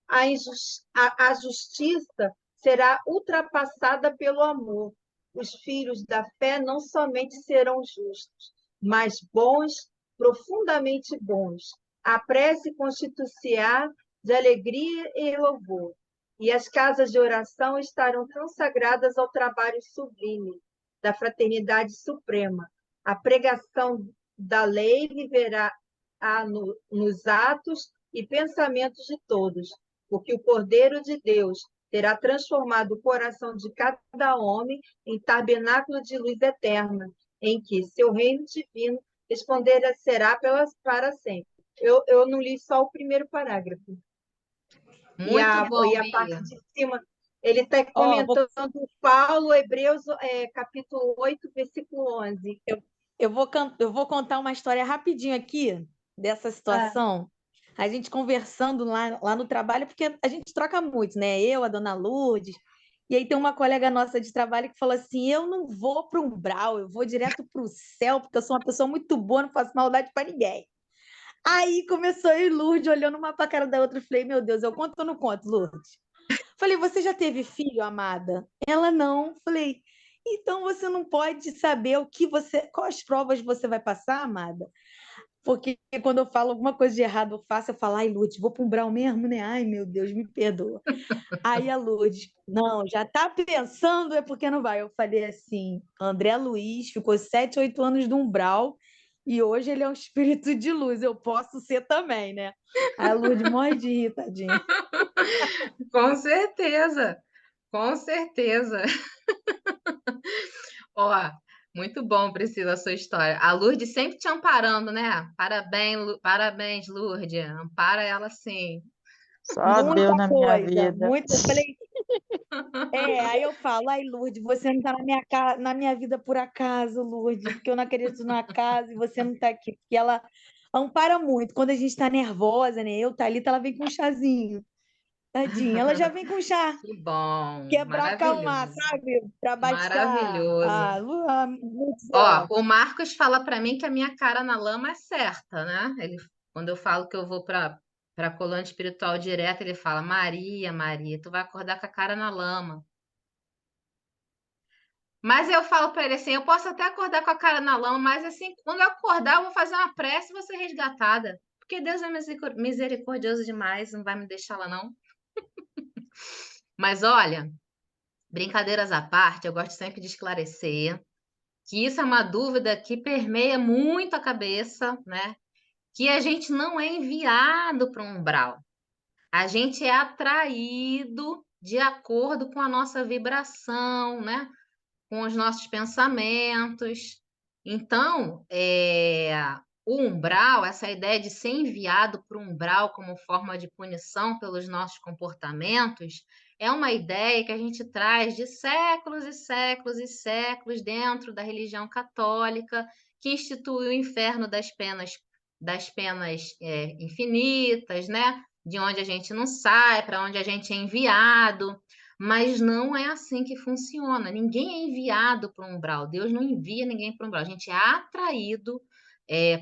A justiça será ultrapassada pelo amor. Os filhos da fé não somente serão justos, mas bons, profundamente bons. A prece constituir-se-á de alegria e louvor, e as casas de oração estarão consagradas ao trabalho sublime da fraternidade suprema. A pregação da lei viverá nos atos e pensamentos de todos, porque o Cordeiro de Deus terá transformado o coração de cada homem em tabernáculo de luz eterna, em que seu reino divino responderá para sempre. Eu não li só o primeiro parágrafo.
Muito
E
bom,
a parte
Bia.
de cima, ele está
ó,
comentando Paulo, Hebreus, capítulo 8, versículo 11.
eu vou contar uma história rapidinho aqui dessa
Ah,
situação. A gente conversando lá no trabalho, porque a gente troca muito, né? Eu, a dona Lourdes. E aí tem uma colega nossa de trabalho que falou assim: eu não vou para o umbral, eu vou direto para o céu, porque eu sou uma pessoa muito boa, não faço maldade para ninguém. Aí começou eu e Lourdes olhando uma para a cara da outra. Eu falei: meu Deus, eu conto ou não conto, Lourdes? Falei: você já teve filho, amada? Ela não. Falei: então você não pode saber quais provas você vai passar, amada? Porque quando eu falo alguma coisa de errado, eu faço, eu falo: ai, Lourdes, vou para um umbral mesmo, né? Ai, meu Deus, me perdoa. Aí a Lourdes: não, já tá pensando, é porque não vai. Eu falei assim: André Luiz ficou 7, 8 anos no umbral e hoje ele é um espírito de luz. Eu posso ser também, né? Aí a Lourdes morre de rir, tadinha.
Com certeza, com certeza. Ó, muito bom, Priscila, a sua história. A Lourdes sempre te amparando, né? Parabéns, Lourdes. Ampara ela sim.
Só
Muita
Deus na minha
coisa,
vida.
muito. Eu falei, aí eu falo: ai, Lourdes, você não está na minha vida por acaso, Lourdes, porque eu não acredito no acaso e você não está aqui. Porque ela ampara muito. Quando a gente está nervosa, né? Eu, Thalita, ela vem com um chazinho. Tadinha, ela já vem com chá,
Que bom,
que é para acalmar,
maravilhoso,
sabe? Para baixar
maravilhoso.
a Lourdes,
Ó, o Marcos fala para mim que a minha cara na lama é certa, né? Quando eu falo que eu vou para colônia espiritual direto, ele fala: Maria, Maria, tu vai acordar com a cara na lama. Mas eu falo para ele assim: eu posso até acordar com a cara na lama, mas assim, quando eu acordar, eu vou fazer uma prece e vou ser resgatada. Porque Deus é misericordioso demais, não vai me deixar lá, não. Mas olha, brincadeiras à parte, eu gosto sempre de esclarecer que isso é uma dúvida que permeia muito a cabeça, né? Que a gente não é enviado para um umbral. A gente é atraído de acordo com a nossa vibração, né? Com os nossos pensamentos. Então, o umbral, essa ideia de ser enviado para o umbral como forma de punição pelos nossos comportamentos, é uma ideia que a gente traz de séculos e séculos e séculos dentro da religião católica, que institui o inferno das penas infinitas, né? De onde a gente não sai, para onde a gente é enviado. Mas não é assim que funciona. Ninguém é enviado para o umbral. Deus não envia ninguém para o umbral. A gente é atraído,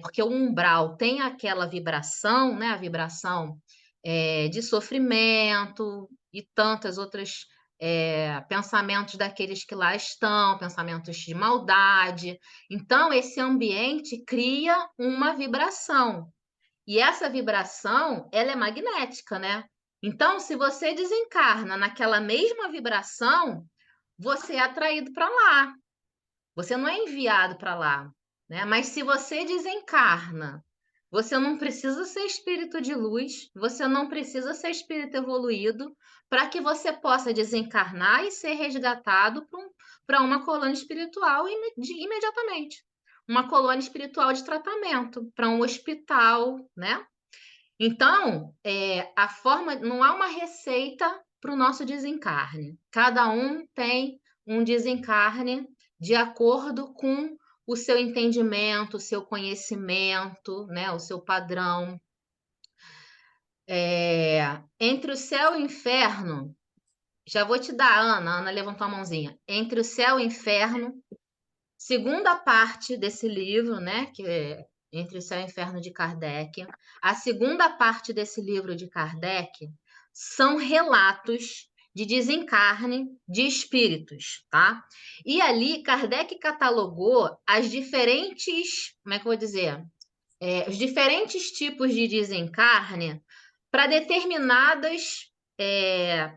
porque o umbral tem aquela vibração, né? A vibração de sofrimento e tantas outras pensamentos daqueles que lá estão, pensamentos de maldade. Então, esse ambiente cria uma vibração. E essa vibração, ela é magnética, né? Então, se você desencarna naquela mesma vibração, você é atraído para lá. Você não é enviado para lá, né? Mas se você desencarna, você não precisa ser espírito de luz, você não precisa ser espírito evoluído para que você possa desencarnar e ser resgatado para uma colônia espiritual imediatamente. Uma colônia espiritual de tratamento, para um hospital, né? Então, a forma não há uma receita para o nosso desencarne. Cada um tem um desencarne de acordo com o seu entendimento, o seu conhecimento, né, o seu padrão. Entre o céu e o inferno, já vou te dar, Ana. Ana levantou a mãozinha. Entre o céu e o inferno, segunda parte desse livro, né, que é Entre o Céu e o Inferno de Kardec, a segunda parte desse livro de Kardec são relatos de desencarne de espíritos, tá? E ali Kardec catalogou as diferentes, como é que eu vou dizer? Os diferentes tipos de desencarne para determinadas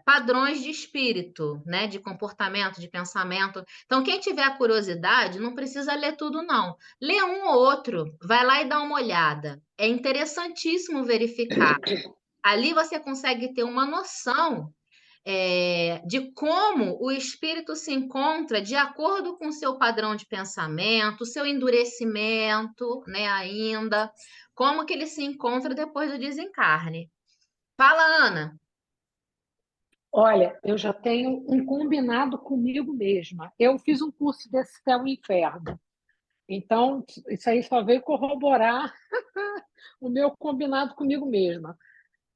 padrões de espírito, né? De comportamento, de pensamento. Então, quem tiver a curiosidade, não precisa ler tudo, não. Lê um ou outro, vai lá e dá uma olhada. É interessantíssimo verificar. Ali você consegue ter uma noção de como o espírito se encontra de acordo com o seu padrão de pensamento, o seu endurecimento, né, ainda, como que ele se encontra depois do desencarne. Fala, Ana.
Olha, eu já tenho um combinado comigo mesma. Eu fiz um curso desse Céu e Inferno. Então, isso aí só veio corroborar o meu combinado comigo mesma.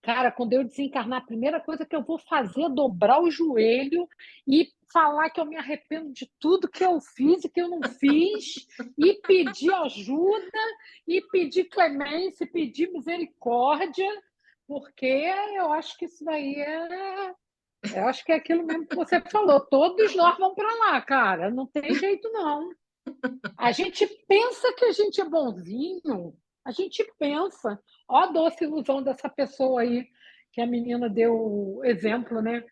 Cara, quando eu desencarnar, a primeira coisa que eu vou fazer é dobrar o joelho e falar que eu me arrependo de tudo que eu fiz e que eu não fiz, e pedir ajuda, e pedir clemência, e pedir misericórdia, porque eu acho que isso daí eu acho que é aquilo mesmo que você falou. Todos nós vamos para lá, cara. Não tem jeito, não. A gente pensa que a gente é bonzinho, a gente pensa. Ó a doce ilusão dessa pessoa aí, que a menina deu exemplo, né?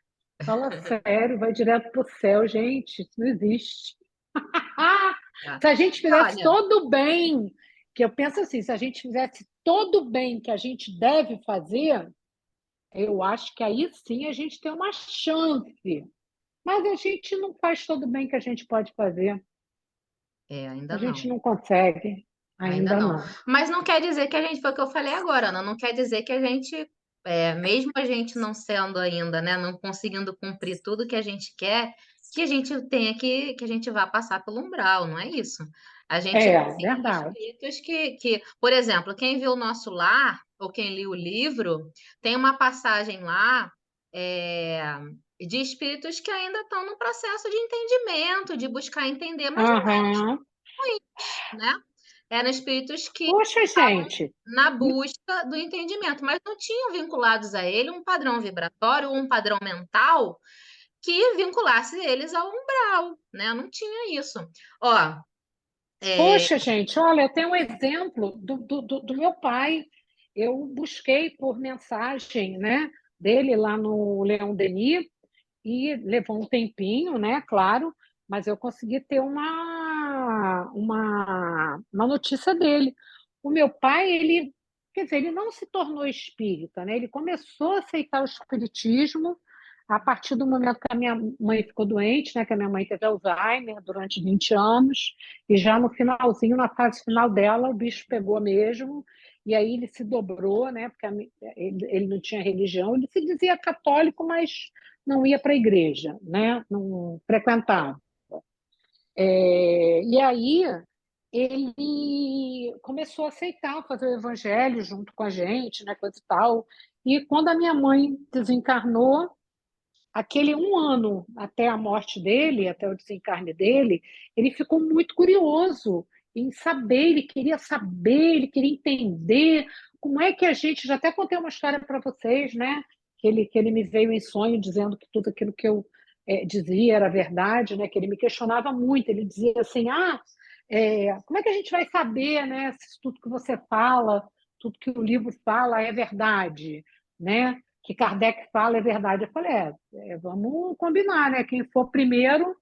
Fala sério, vai direto para o céu, gente, isso não existe. Se a gente fizesse
Olha,
todo o bem, que eu penso assim, se a gente fizesse todo o bem que a gente deve fazer, eu acho que aí sim a gente tem uma chance. Mas a gente não faz todo o bem que a gente pode fazer.
ainda
A gente
não.
não consegue.
Ainda
Ainda
não.
não.
Mas não quer dizer que a gente, foi o que eu falei agora, Ana, não quer dizer que a gente, mesmo a gente não sendo ainda, né, não conseguindo cumprir tudo que a gente quer, que a gente tenha que a gente vá passar pelo umbral, não é isso. A gente
É,
tem
verdade.
espíritos por exemplo, quem viu o nosso lar, ou quem leu o livro, tem uma passagem lá, é, de espíritos que ainda estão no processo de entendimento, de buscar entender, mas não é,
Aham.
né? Eram espíritos que
Poxa, gente.
na busca do entendimento, mas não tinham vinculados a ele um padrão vibratório ou um padrão mental que vinculasse eles ao umbral, né? Não tinha isso. Ó,
Poxa, gente, olha, tem um exemplo do meu pai. Eu busquei por mensagem, né, dele lá no Leão Denis e levou um tempinho, né, claro, mas eu consegui ter uma notícia dele. O meu pai, ele, quer dizer, ele não se tornou espírita, né? Ele começou a aceitar o espiritismo a partir do momento que a minha mãe ficou doente, né, que a minha mãe teve Alzheimer durante 20 anos, e já no finalzinho, na fase final dela, o bicho pegou mesmo, e aí ele se dobrou, né, porque ele não tinha religião, ele se dizia católico, mas não ia para a igreja, né, não frequentava. E aí ele começou a aceitar fazer o evangelho junto com a gente, né, coisa e tal. E quando a minha mãe desencarnou, aquele 1 ano até a morte dele, até o desencarne dele, ele ficou muito curioso em saber, ele queria entender como é que a gente, já até contei uma história para vocês, né? Que ele me veio em sonho dizendo que tudo aquilo que eu dizia era verdade, né? Que ele me questionava muito, ele dizia assim, como é que a gente vai saber, né, se tudo que você fala, tudo que o livro fala é verdade, né? Que Kardec fala é verdade. Eu falei, vamos combinar, né? Quem for primeiro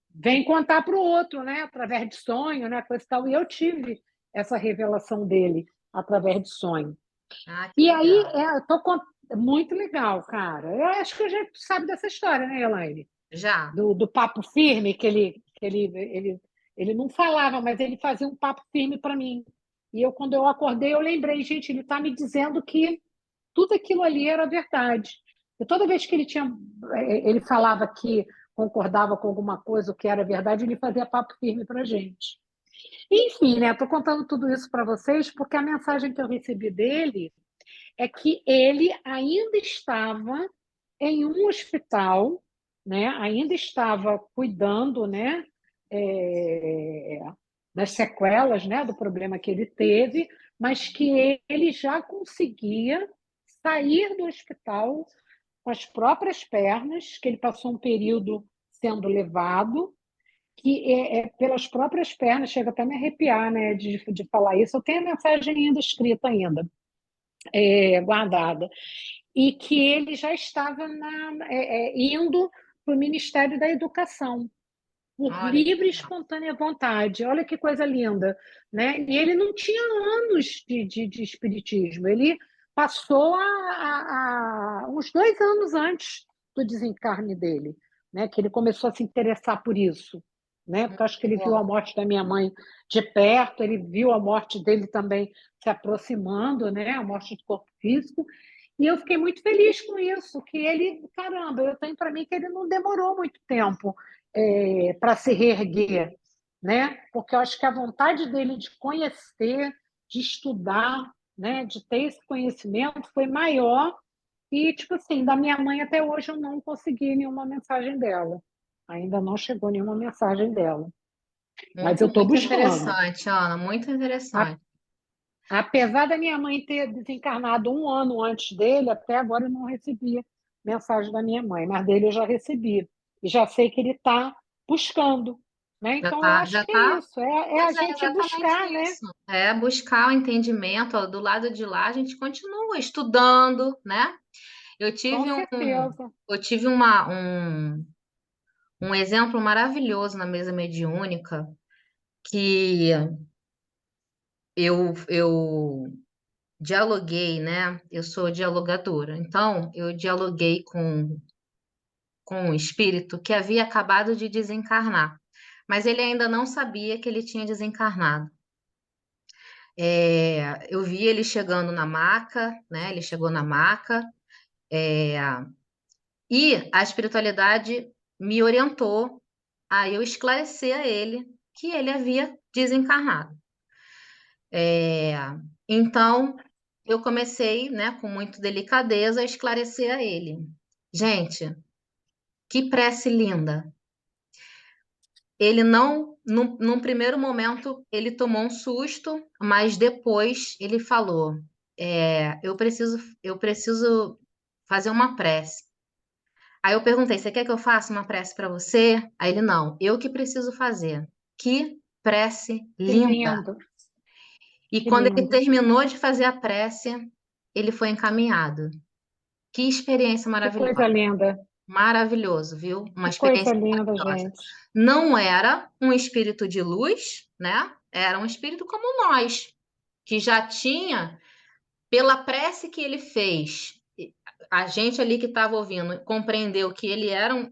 vem contar para o outro, né? Através de sonho, né? Coisa e tal. E eu tive essa revelação dele através de sonho.
Que
E aí,
legal.
muito legal, cara. Eu acho que a gente sabe dessa história, né, Elaine?
Já.
Do papo firme, que ele não falava, mas ele fazia um papo firme para mim. E quando eu acordei, eu lembrei, gente, ele está me dizendo que tudo aquilo ali era verdade. E toda vez que ele falava que concordava com alguma coisa, o que era verdade, ele fazia papo firme para a gente. Enfim, né? Estou contando tudo isso para vocês porque a mensagem que eu recebi dele é que ele ainda estava em um hospital, né? Ainda estava cuidando, né? É, das sequelas, né? Do problema que ele teve, mas que ele já conseguia sair do hospital com as próprias pernas, que ele passou um período sendo levado, que pelas próprias pernas, chega até a me arrepiar, né, de falar isso. Eu tenho a mensagem ainda escrita ainda, guardada, e que ele já estava indo para o Ministério da Educação, por
Olha que
livre e
legal.
espontânea vontade. Olha que coisa linda, né? E ele não tinha anos de espiritismo. Ele passou uns 2 anos antes do desencarne dele, né? Que ele começou a se interessar por isso, né? Porque eu acho que
Que
ele viu a
bom.
morte da minha mãe de perto, ele viu a morte dele também se aproximando, né? A morte do corpo físico. E eu fiquei muito feliz com isso, que ele, caramba, eu tenho para mim que ele não demorou muito tempo para se reerguer, né? Porque eu acho que a vontade dele de conhecer, de estudar, né, de ter esse conhecimento foi maior. E, tipo assim, da minha mãe até hoje eu não consegui nenhuma mensagem dela. Ainda não chegou nenhuma mensagem dela. Mas eu
Muito,
estou
muito
buscando.
interessante, Ana, muito interessante.
Apesar da minha mãe ter desencarnado 1 ano antes dele, até agora eu não recebi mensagem da minha mãe, mas dele eu já recebi. E já sei que ele está buscando, né? Então, eu acho
Já
que é
tá.
isso, é a
Pois é,
gente
exatamente
buscar, né?
isso. É buscar o entendimento, ó, do lado de lá a gente continua estudando, né? Eu
Com
tive
certeza.
eu tive um exemplo maravilhoso na mesa mediúnica que eu dialoguei, né? Eu sou dialogadora, então eu dialoguei com um espírito que havia acabado de desencarnar, mas ele ainda não sabia que ele tinha desencarnado. Eu vi ele chegando na maca, né? Ele chegou na maca, é, e a espiritualidade me orientou a eu esclarecer a ele que ele havia desencarnado. Então, eu comecei, né, com muita delicadeza, a esclarecer a ele. Gente, que prece linda! Ele não, num primeiro momento, ele tomou um susto, mas depois ele falou: eu preciso fazer uma prece. Aí eu perguntei: você quer que eu faça uma prece para você? Aí ele: não, eu que preciso fazer. Que prece
Que
linda!
lindo,
E
que
quando ele
lindo.
terminou de fazer a prece, ele foi encaminhado. Que experiência
Que coisa
maravilhosa!
linda.
Maravilhoso, viu? Uma
Que coisa
experiência
linda,
maravilhosa.
gente.
Não era um espírito de luz, né? Era um espírito como nós, que já tinha, pela prece que ele fez, a gente ali que estava ouvindo compreendeu que ele era um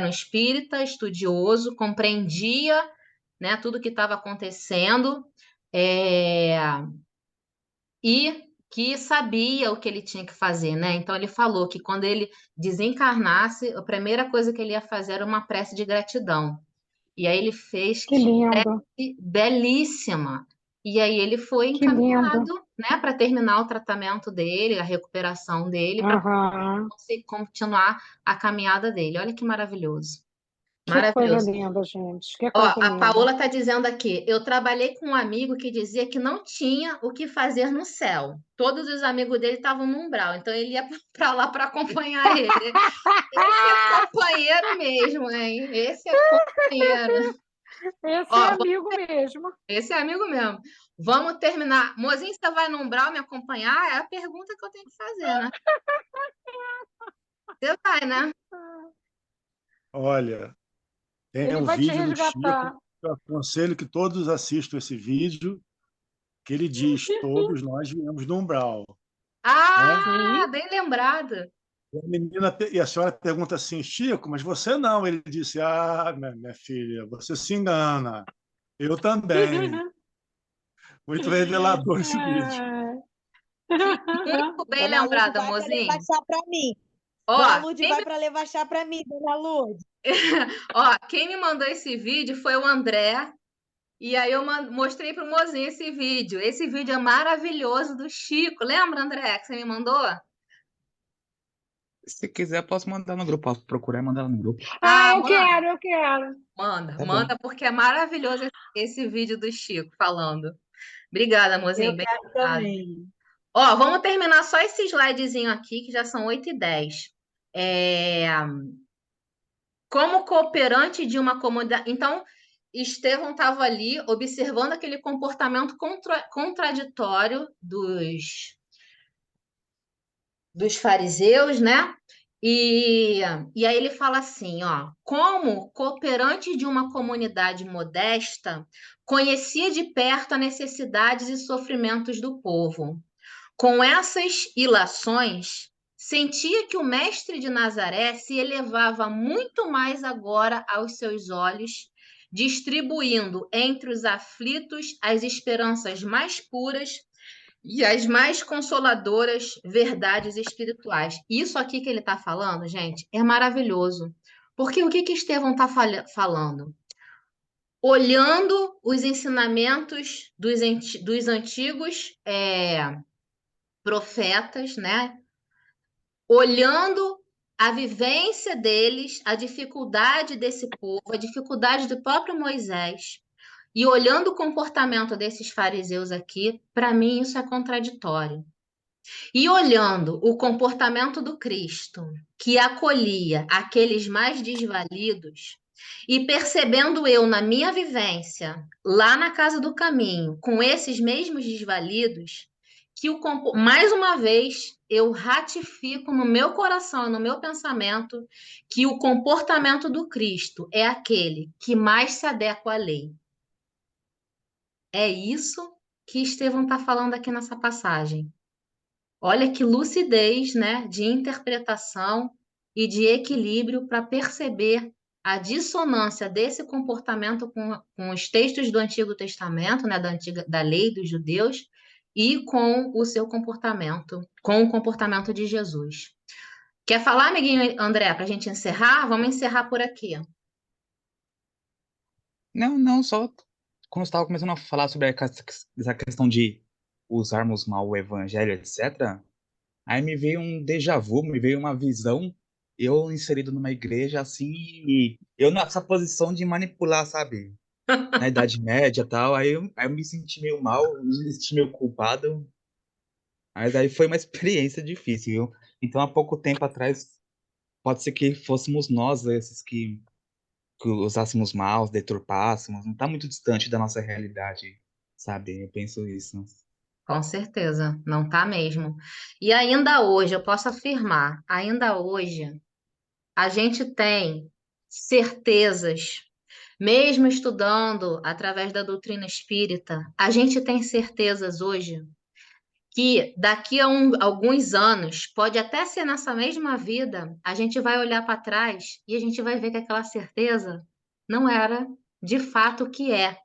espírita estudioso, compreendia, né, tudo que estava acontecendo, é, e que sabia o que ele tinha que fazer, né? Então ele falou que quando ele desencarnasse, a primeira coisa que ele ia fazer era uma prece de gratidão. E aí ele fez
Que
que
lindo,
prece belíssima. E aí ele foi
que lindo.
encaminhado, né, para terminar o tratamento dele, a recuperação dele, para
Aham.
continuar a caminhada dele. Olha que maravilhoso.
Que coisa
Maravilhoso.
linda, gente. Que
Ó,
coisa
a
linda.
Paola está dizendo aqui, eu trabalhei com um amigo que dizia que não tinha o que fazer no céu. Todos os amigos dele estavam no umbral, então ele ia para lá para acompanhar ele. Esse é companheiro mesmo, hein? Esse é companheiro.
Esse é
Ó,
amigo mesmo.
esse é amigo mesmo. Vamos terminar. Mozinho, você vai no umbral me acompanhar? É a pergunta que eu tenho que fazer, né? Você vai, né?
Olha, tem
Ele
um
vai te
vídeo do
resgatar.
Chico, eu aconselho que todos assistam esse vídeo, que ele diz, todos nós viemos do umbral, né?
Ah,
Sim.
bem lembrado.
E a senhora pergunta assim, Chico, mas você não. Ele disse, minha filha, você se engana. Eu também. Muito revelador esse vídeo.
Muito bem
Dona Lourdes
lembrada,
vai para levar
mozinho.
chá para mim.
Ó,
Dona Lourdes
quem
vai
me,
para levar chá para mim, Dona Lourdes.
quem me mandou esse vídeo foi o André. E aí eu mostrei pro mozinho esse vídeo. Esse vídeo é maravilhoso do Chico. Lembra, André, que você me mandou?
Se quiser, eu posso mandar no grupo. Posso procurar e mandar no grupo.
Ah,
Eu
manda,
quero, eu quero.
manda,
Tá bom.
manda, porque é maravilhoso esse vídeo do Chico falando. Obrigada,
Eu
mozinho. Bem
quero
lembrado.
também.
Ó, vamos terminar só esse slidezinho aqui, que já são 8h10. Como cooperante de uma comunidade. Então, Estevão estava ali observando aquele comportamento contraditório dos fariseus, né? E aí ele fala assim, ó, como cooperante de uma comunidade modesta, conhecia de perto as necessidades e sofrimentos do povo. Com essas ilações, sentia que o mestre de Nazaré se elevava muito mais agora aos seus olhos, distribuindo entre os aflitos as esperanças mais puras e as mais consoladoras verdades espirituais. Isso aqui que ele está falando, gente, é maravilhoso. Porque o que Estevão está falando? Olhando os ensinamentos dos antigos profetas, né? Olhando a vivência deles, a dificuldade desse povo, a dificuldade do próprio Moisés, e olhando o comportamento desses fariseus aqui, para mim isso é contraditório. E olhando o comportamento do Cristo, que acolhia aqueles mais desvalidos, e percebendo eu na minha vivência, lá na Casa do Caminho, com esses mesmos desvalidos, que mais uma vez eu ratifico no meu coração, no meu pensamento, que o comportamento do Cristo é aquele que mais se adequa à lei. É isso que Estevão está falando aqui nessa passagem. Olha que lucidez, né, de interpretação e de equilíbrio para perceber a dissonância desse comportamento com os textos do Antigo Testamento, né, da lei dos judeus, e com o seu comportamento, com o comportamento de Jesus. Quer falar, amiguinho André, para a gente encerrar? Vamos encerrar por aqui.
Não, não, só quando eu estava começando a falar sobre essa questão de usarmos mal o evangelho, etc., aí me veio um déjà vu, me veio uma visão, eu inserido numa igreja, assim, e eu nessa posição de manipular, sabe? Na Idade Média e tal, aí eu me senti meio mal, me senti meio culpado, mas aí foi uma experiência difícil, viu? Então, há pouco tempo atrás, pode ser que fôssemos nós esses que usássemos mal, deturpássemos, não tá muito distante da nossa realidade, sabe? Eu penso isso.
Com certeza, não está mesmo. E ainda hoje, eu posso afirmar, ainda hoje, a gente tem certezas, mesmo estudando através da doutrina espírita, a gente tem certezas hoje que daqui a alguns anos, pode até ser nessa mesma vida, a gente vai olhar para trás e a gente vai ver que aquela certeza não era de fato o que é.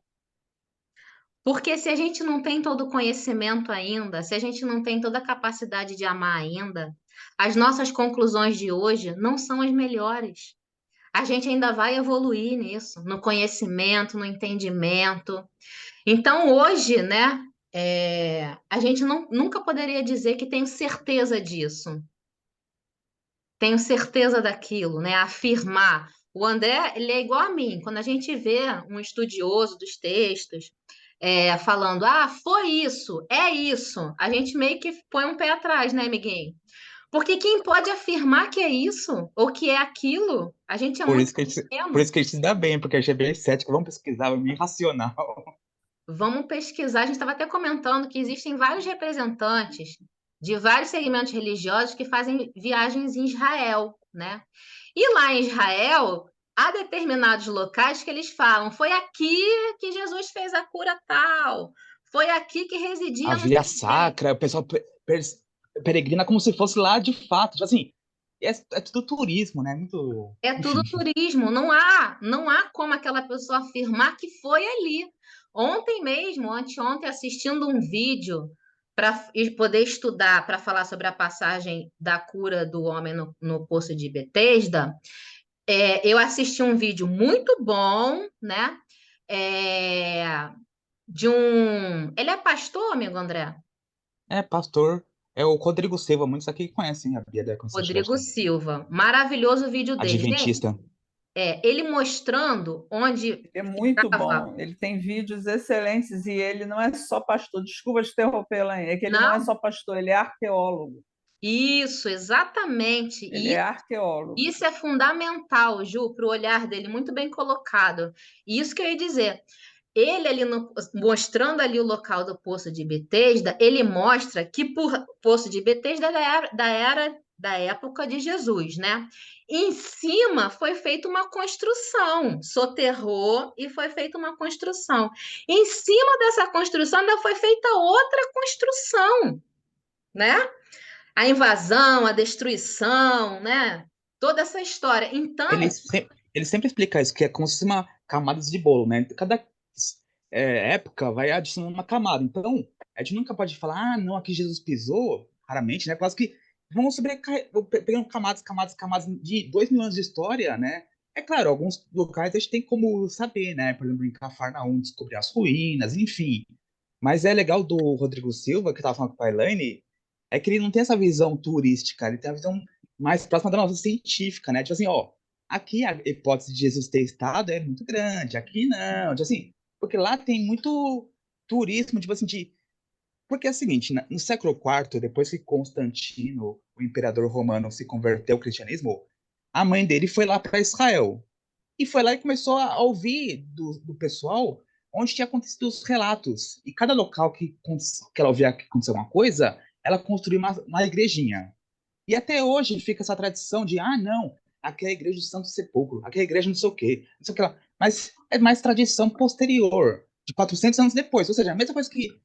Porque se a gente não tem todo o conhecimento ainda, se a gente não tem toda a capacidade de amar ainda, as nossas conclusões de hoje não são as melhores. A gente ainda vai evoluir nisso, no conhecimento, no entendimento. Então, hoje, né, a gente nunca poderia dizer que tenho certeza disso, tenho certeza daquilo, né? Afirmar. O André, ele é igual a mim. Quando a gente vê um estudioso dos textos falando, foi isso, é isso, a gente meio que põe um pé atrás, né, amiguinho? Porque quem pode afirmar que é isso ou que é aquilo, a gente é
Por
muito
isso que a gente, por
pequeno.
isso que a gente se dá bem, porque a gente é bem cético, vamos pesquisar, é meio irracional.
Vamos pesquisar. A gente estava até comentando que existem vários representantes de vários segmentos religiosos que fazem viagens em Israel, né? E lá em Israel, há determinados locais que eles falam: foi aqui que Jesus fez a cura tal, foi aqui que residia
A
não sei
via
quem.
sacra, o pessoal peregrina como se fosse lá de fato. Tipo assim, é tudo turismo, né? Muito.
É tudo
Enfim.
turismo, não há como aquela pessoa afirmar que foi ali. Ontem mesmo, anteontem, assistindo um vídeo para poder estudar, para falar sobre a passagem da cura do homem no poço de Betesda, eu assisti um vídeo muito bom, né? É, de um. Ele é pastor, amigo André?
É, pastor. É o Rodrigo Silva, muitos aqui conhecem a Bia da Consciência,
Rodrigo Silva. Maravilhoso o vídeo dele. Gente,
adventista.
ele mostrando onde
É muito
ficava.
bom. Ele tem vídeos excelentes e ele não é só pastor. Desculpa te interromper, Elaine. É que ele não é
Não,
só pastor, ele é arqueólogo.
isso, exatamente.
Ele
E
é arqueólogo.
isso é fundamental, Ju, para o olhar dele, muito bem colocado. E isso que eu ia dizer. Ele ali mostrando ali o local do Poço de Betesda, ele mostra que por Poço de Betesda da época de Jesus, né? Em cima foi feita uma construção, soterrou e foi feita uma construção. Em cima dessa construção ainda foi feita outra construção, né? A invasão, a destruição, né? Toda essa história. Então,
Ele sempre explica isso, que é como se fosse uma camada de bolo, né? Cada época vai adicionando uma camada. Então, a gente nunca pode falar, não, aqui Jesus pisou, raramente, né? Quase que vão pegando camadas, camadas, camadas de 2.000 anos de história, né? É claro, alguns locais a gente tem como saber, né? Por exemplo, em Cafarnaum, descobrir as ruínas, enfim. Mas é legal do Rodrigo Silva, que estava falando com a Elaine, é que ele não tem essa visão turística, ele tem a visão mais próxima da nossa científica, né? Tipo assim, ó, aqui a hipótese de Jesus ter estado é muito grande, aqui não, tipo assim, porque lá tem muito turismo, tipo assim, porque é o seguinte, no século IV, depois que Constantino, o imperador romano, se converteu ao cristianismo, a mãe dele foi lá para Israel. E foi lá e começou a ouvir do pessoal onde tinha acontecido os relatos. E cada local que ela ouvia que aconteceu alguma coisa, ela construiu uma igrejinha. E até hoje fica essa tradição de, não, aqui é a igreja do Santo Sepulcro, aqui é a igreja não sei o quê, não sei o que lá. Mas é mais tradição posterior, de 400 anos depois. Ou seja, a mesma coisa que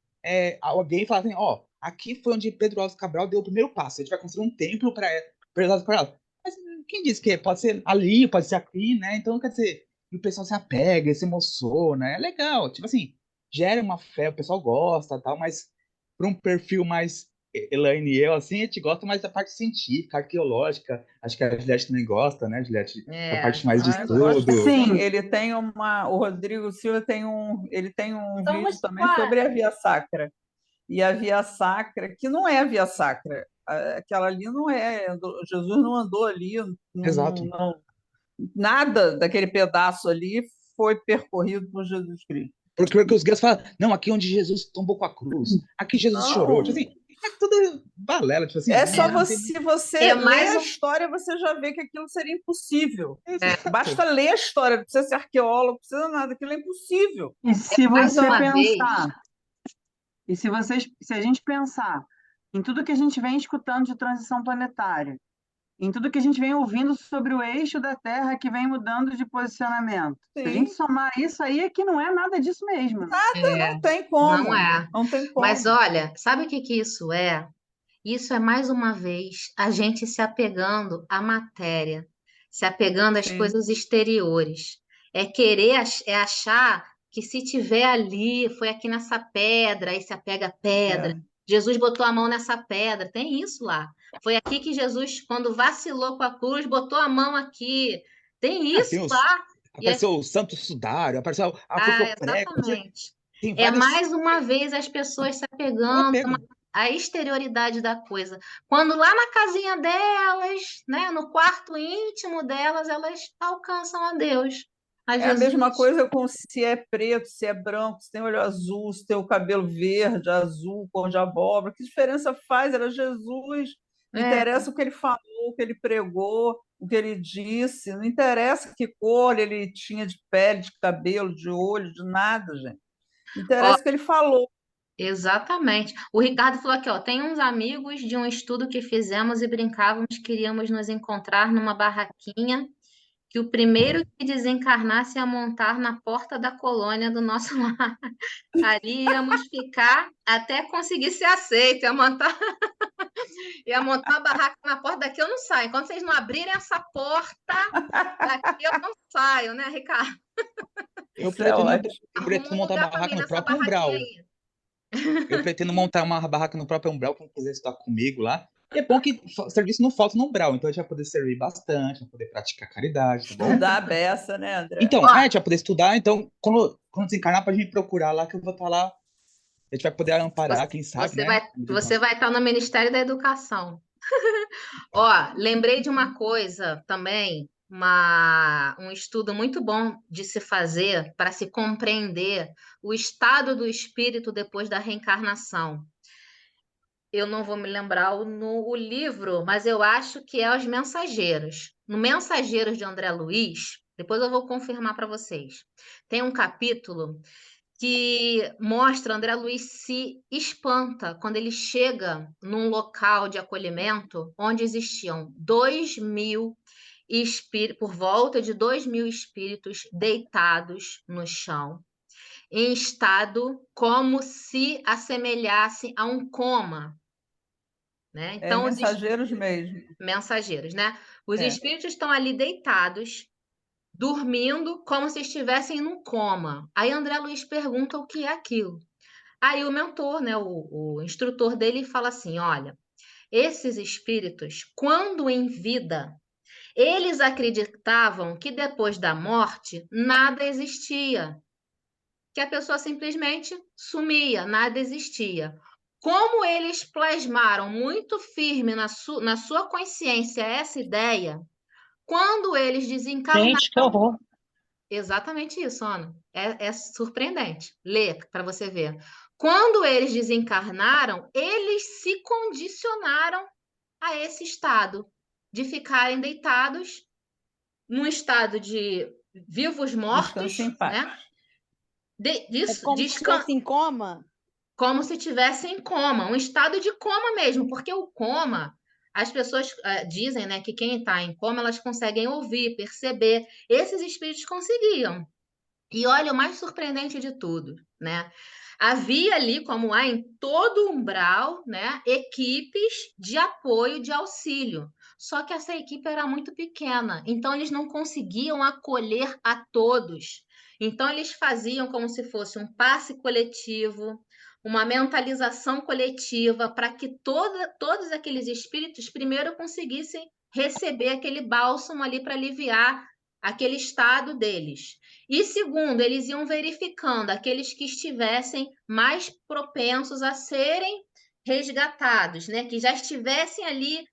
alguém fala assim, aqui foi onde Pedro Álvares Cabral deu o primeiro passo, a gente vai construir um templo para Pedro Álvares Cabral. Mas quem disse que pode ser ali, pode ser aqui, né? Então, quer dizer, o pessoal se apega, se emociona, é legal. Tipo assim, gera uma fé, o pessoal gosta tal, mas para um perfil mais Elaine e eu, assim, a gente gosta mais da parte científica, arqueológica. Acho que a Juliette também gosta, né, Juliette? Da parte mais de
Eu gosto
estudo.
sim. Ele tem o Rodrigo Silva ele tem um vídeo também sobre a Via Sacra. E a Via Sacra, que não é a Via Sacra, aquela ali não é, Jesus não andou ali,
Exato.
nada daquele pedaço ali foi percorrido por Jesus Cristo.
Porque os guias falam, não, aqui onde Jesus tombou com a cruz, aqui Jesus chorou. Tipo
Não,
assim, é tudo balela, tipo assim,
é só
não tem...
se você
é
lê
mais
a
um.
história, você já vê que aquilo seria impossível.
Exato.
Basta ler a história, não precisa ser arqueólogo, não precisa nada, aquilo é impossível.
E se
Mais
você
uma vez,
pensar, se a gente pensar em tudo que a gente vem escutando de transição planetária, em tudo que a gente vem ouvindo sobre o eixo da Terra que vem mudando de posicionamento. Se a gente
Sim,
somar isso aí, é que não é nada disso mesmo, né?
É,
não tem
não
como,
é.
não tem
Mas
como.
olha, sabe o que que isso é? Isso é mais uma vez a gente se apegando à matéria, se apegando às
Sim,
coisas exteriores. É querer, é achar que se tiver ali, foi aqui nessa pedra, aí se apega à pedra.
é.
Jesus botou a mão nessa pedra, tem isso lá. Foi aqui que Jesus, quando vacilou com a cruz, botou a mão aqui. Tem
Ah,
isso lá. E
apareceu o Santo Sudário, apareceu, foi que eu prego.
exatamente.
Tem
É
vários.
mais uma vez as pessoas se
É um
apegando
apego.
à exterioridade da coisa. Quando lá na casinha delas, né, no quarto íntimo delas, elas alcançam a Deus, a
É a mesma
Jesus.
coisa com se é preto, se é branco, se tem olho azul, se tem o cabelo verde, azul, cor de abóbora. Que diferença faz? Era Jesus. Não
É,
interessa o que ele falou, o que ele pregou, o que ele disse. Não interessa que cor ele tinha de pele, de cabelo, de olho, de nada, gente.
ó,
Interessa o que ele falou.
exatamente. O Ricardo falou aqui, ó, tem uns amigos de um estudo que fizemos e brincávamos, queríamos nos encontrar numa barraquinha que o primeiro que desencarnasse ia montar na porta da colônia do nosso lar. Ali íamos ficar até conseguir ser aceito. Ia montar uma barraca na porta, daqui eu não saio. Enquanto vocês não abrirem essa porta, daqui eu não saio, né, Ricardo?
Eu
Isso é
pretendo,
ótimo.
eu
Arruma
pretendo
um
montar
lugar para
barraca
mim
no
nessa
próprio
barraquinha
umbral.
aí.
Eu pretendo montar uma barraca no próprio umbral, quem quiser estudar comigo lá. E é bom que serviço não falta no umbral, então a gente vai poder servir bastante, vai poder praticar caridade, tá bom?
Estudar a beça, né, André?
Então,
Ó,
a gente vai poder estudar, então, quando desencarnar, pode me procurar lá, que eu vou estar lá. A gente vai poder amparar, quem sabe,
você
né?
vai, você vai estar no Ministério da Educação. Ó, lembrei de uma coisa também, um estudo muito bom de se fazer para se compreender o estado do espírito depois da reencarnação. Eu não vou me lembrar o livro, mas eu acho que é Os Mensageiros. No Mensageiros de André Luiz, depois eu vou confirmar para vocês. Tem um capítulo que mostra André Luiz se espanta quando ele chega num local de acolhimento onde existiam 2.000 espíritos, por volta de 2.000 espíritos deitados no chão, em estado como se assemelhasse a um coma, né?
É
Então,
mensageiros mesmo.
mensageiros, né? Os
É.
espíritos estão ali deitados, dormindo, como se estivessem num coma. Aí André Luiz pergunta o que é aquilo. Aí o mentor, né, o instrutor dele fala assim: olha, esses espíritos, quando em vida, eles acreditavam que depois da morte nada existia, que a pessoa simplesmente sumia, nada existia. Como eles plasmaram muito firme na sua consciência essa ideia, quando eles desencarnaram.
Gente, que horror.
Exatamente isso, Ana. É surpreendente. Lê para você ver. Quando eles desencarnaram, eles se condicionaram a esse estado de ficarem deitados num estado de vivos
Descanse
mortos,
em paz.
né?
É como se estivesse em coma?
Como se tivesse em coma, um estado de coma mesmo, porque o coma, as pessoas dizem, né, que quem está em coma, elas conseguem ouvir, perceber. Esses espíritos conseguiam. E olha, o mais surpreendente de tudo, né? Havia ali, como há em todo o umbral, né, equipes de apoio, de auxílio. Só que essa equipe era muito pequena, então eles não conseguiam acolher a todos. Então eles faziam como se fosse um passe coletivo, uma mentalização coletiva, para que todos aqueles espíritos primeiro conseguissem receber aquele bálsamo ali para aliviar aquele estado deles. E segundo, eles iam verificando aqueles que estivessem mais propensos a serem resgatados, né? Que já estivessem ali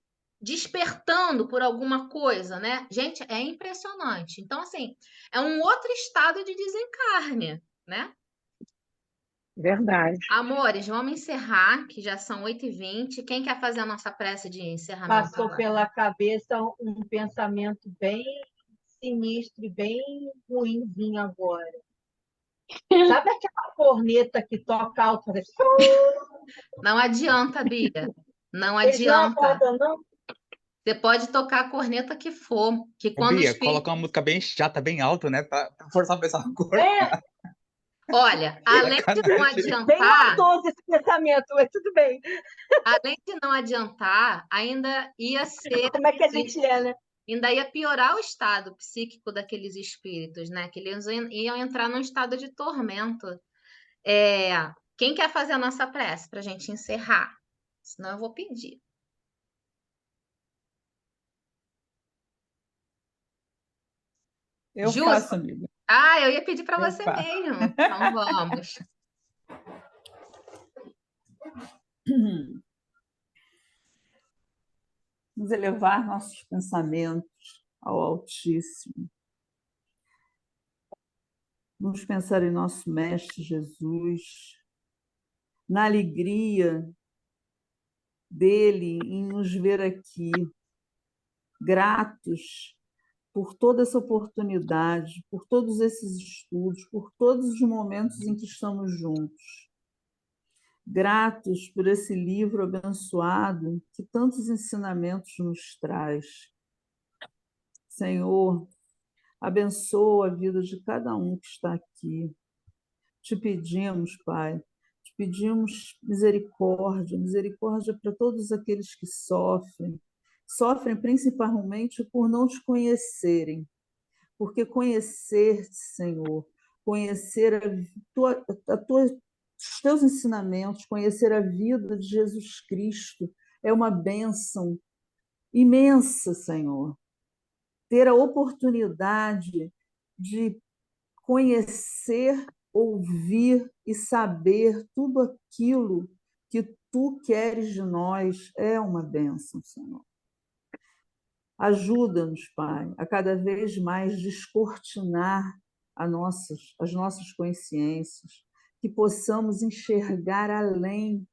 despertando por alguma coisa, né? Gente, é impressionante. Então, assim, é um outro estado de desencarne, né?
Verdade.
Amores, vamos encerrar, que já são 8h20. Quem quer fazer a nossa prece de encerramento
Passou
agora?
pela cabeça um pensamento bem sinistro e bem ruinzinho agora. Sabe aquela corneta que toca alto? Faz assim,
Não adianta, Bia. Não
eles não
adianta.
acordam, não?
Você pode tocar a corneta que for, que
Ô,
quando os
Bia,
filhos...
coloca uma música bem chata, bem alto, né? Pra forçar a pessoa a
É,
acordar.
Olha, além de não
Sacanagem.
bem
adiantar,
maldoso esse pensamento, mas tudo bem.
além de não adiantar, ainda ia ser,
Como é que a gente é, né?
ainda ia piorar o estado psíquico daqueles espíritos, né? Que eles iam entrar num estado de tormento. Quem quer fazer a nossa prece para a gente encerrar? Senão eu vou pedir.
Eu
Ju,
faço, amiga.
eu ia pedir para
Eu
você
faço.
mesmo. Então vamos.
Vamos elevar nossos pensamentos ao Altíssimo. Vamos pensar em nosso Mestre Jesus, na alegria dele em nos ver aqui, gratos por toda essa oportunidade, por todos esses estudos, por todos os momentos em que estamos juntos. Gratos por esse livro abençoado que tantos ensinamentos nos traz. Senhor, abençoa a vida de cada um que está aqui. Te pedimos, Pai, te pedimos misericórdia, misericórdia para todos aqueles que sofrem, sofrem principalmente por não te conhecerem, porque conhecer-te, Senhor, conhecer os teus ensinamentos, conhecer a vida de Jesus Cristo é uma bênção imensa, Senhor. Ter a oportunidade de conhecer, ouvir e saber tudo aquilo que tu queres de nós é uma bênção, Senhor. Ajuda-nos, Pai, a cada vez mais descortinar as nossas consciências, que possamos enxergar além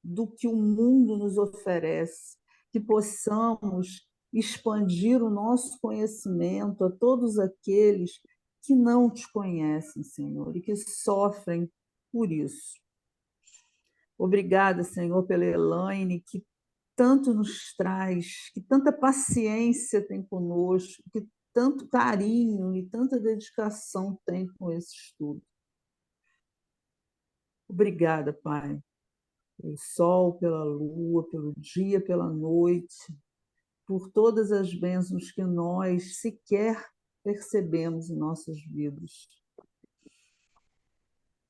do que o mundo nos oferece, que possamos expandir o nosso conhecimento a todos aqueles que não te conhecem, Senhor, e que sofrem por isso. Obrigada, Senhor, pela Elaine, que tanto nos traz, que tanta paciência tem conosco, que tanto carinho e tanta dedicação tem com esse estudo. Obrigada, Pai, pelo sol, pela lua, pelo dia, pela noite, por todas as bênçãos que nós sequer percebemos em nossas vidas.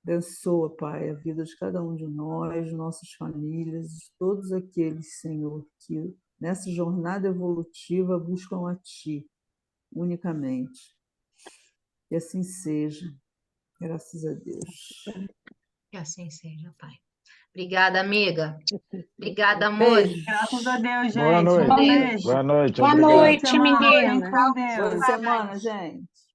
Abençoa, Pai, a vida de cada um de nós, nossas famílias, de todos aqueles, Senhor, que nessa jornada evolutiva buscam a Ti, unicamente. Que assim seja, graças a Deus.
Que assim seja, Pai. Obrigada, amiga. Obrigada, amor.
Beijo.
Graças a Deus,
Boa
gente.
noite.
Um beijo.
Boa noite.
Boa
Obrigado.
noite,
Semana,
menina.
com Deus.
Boa semana, gente.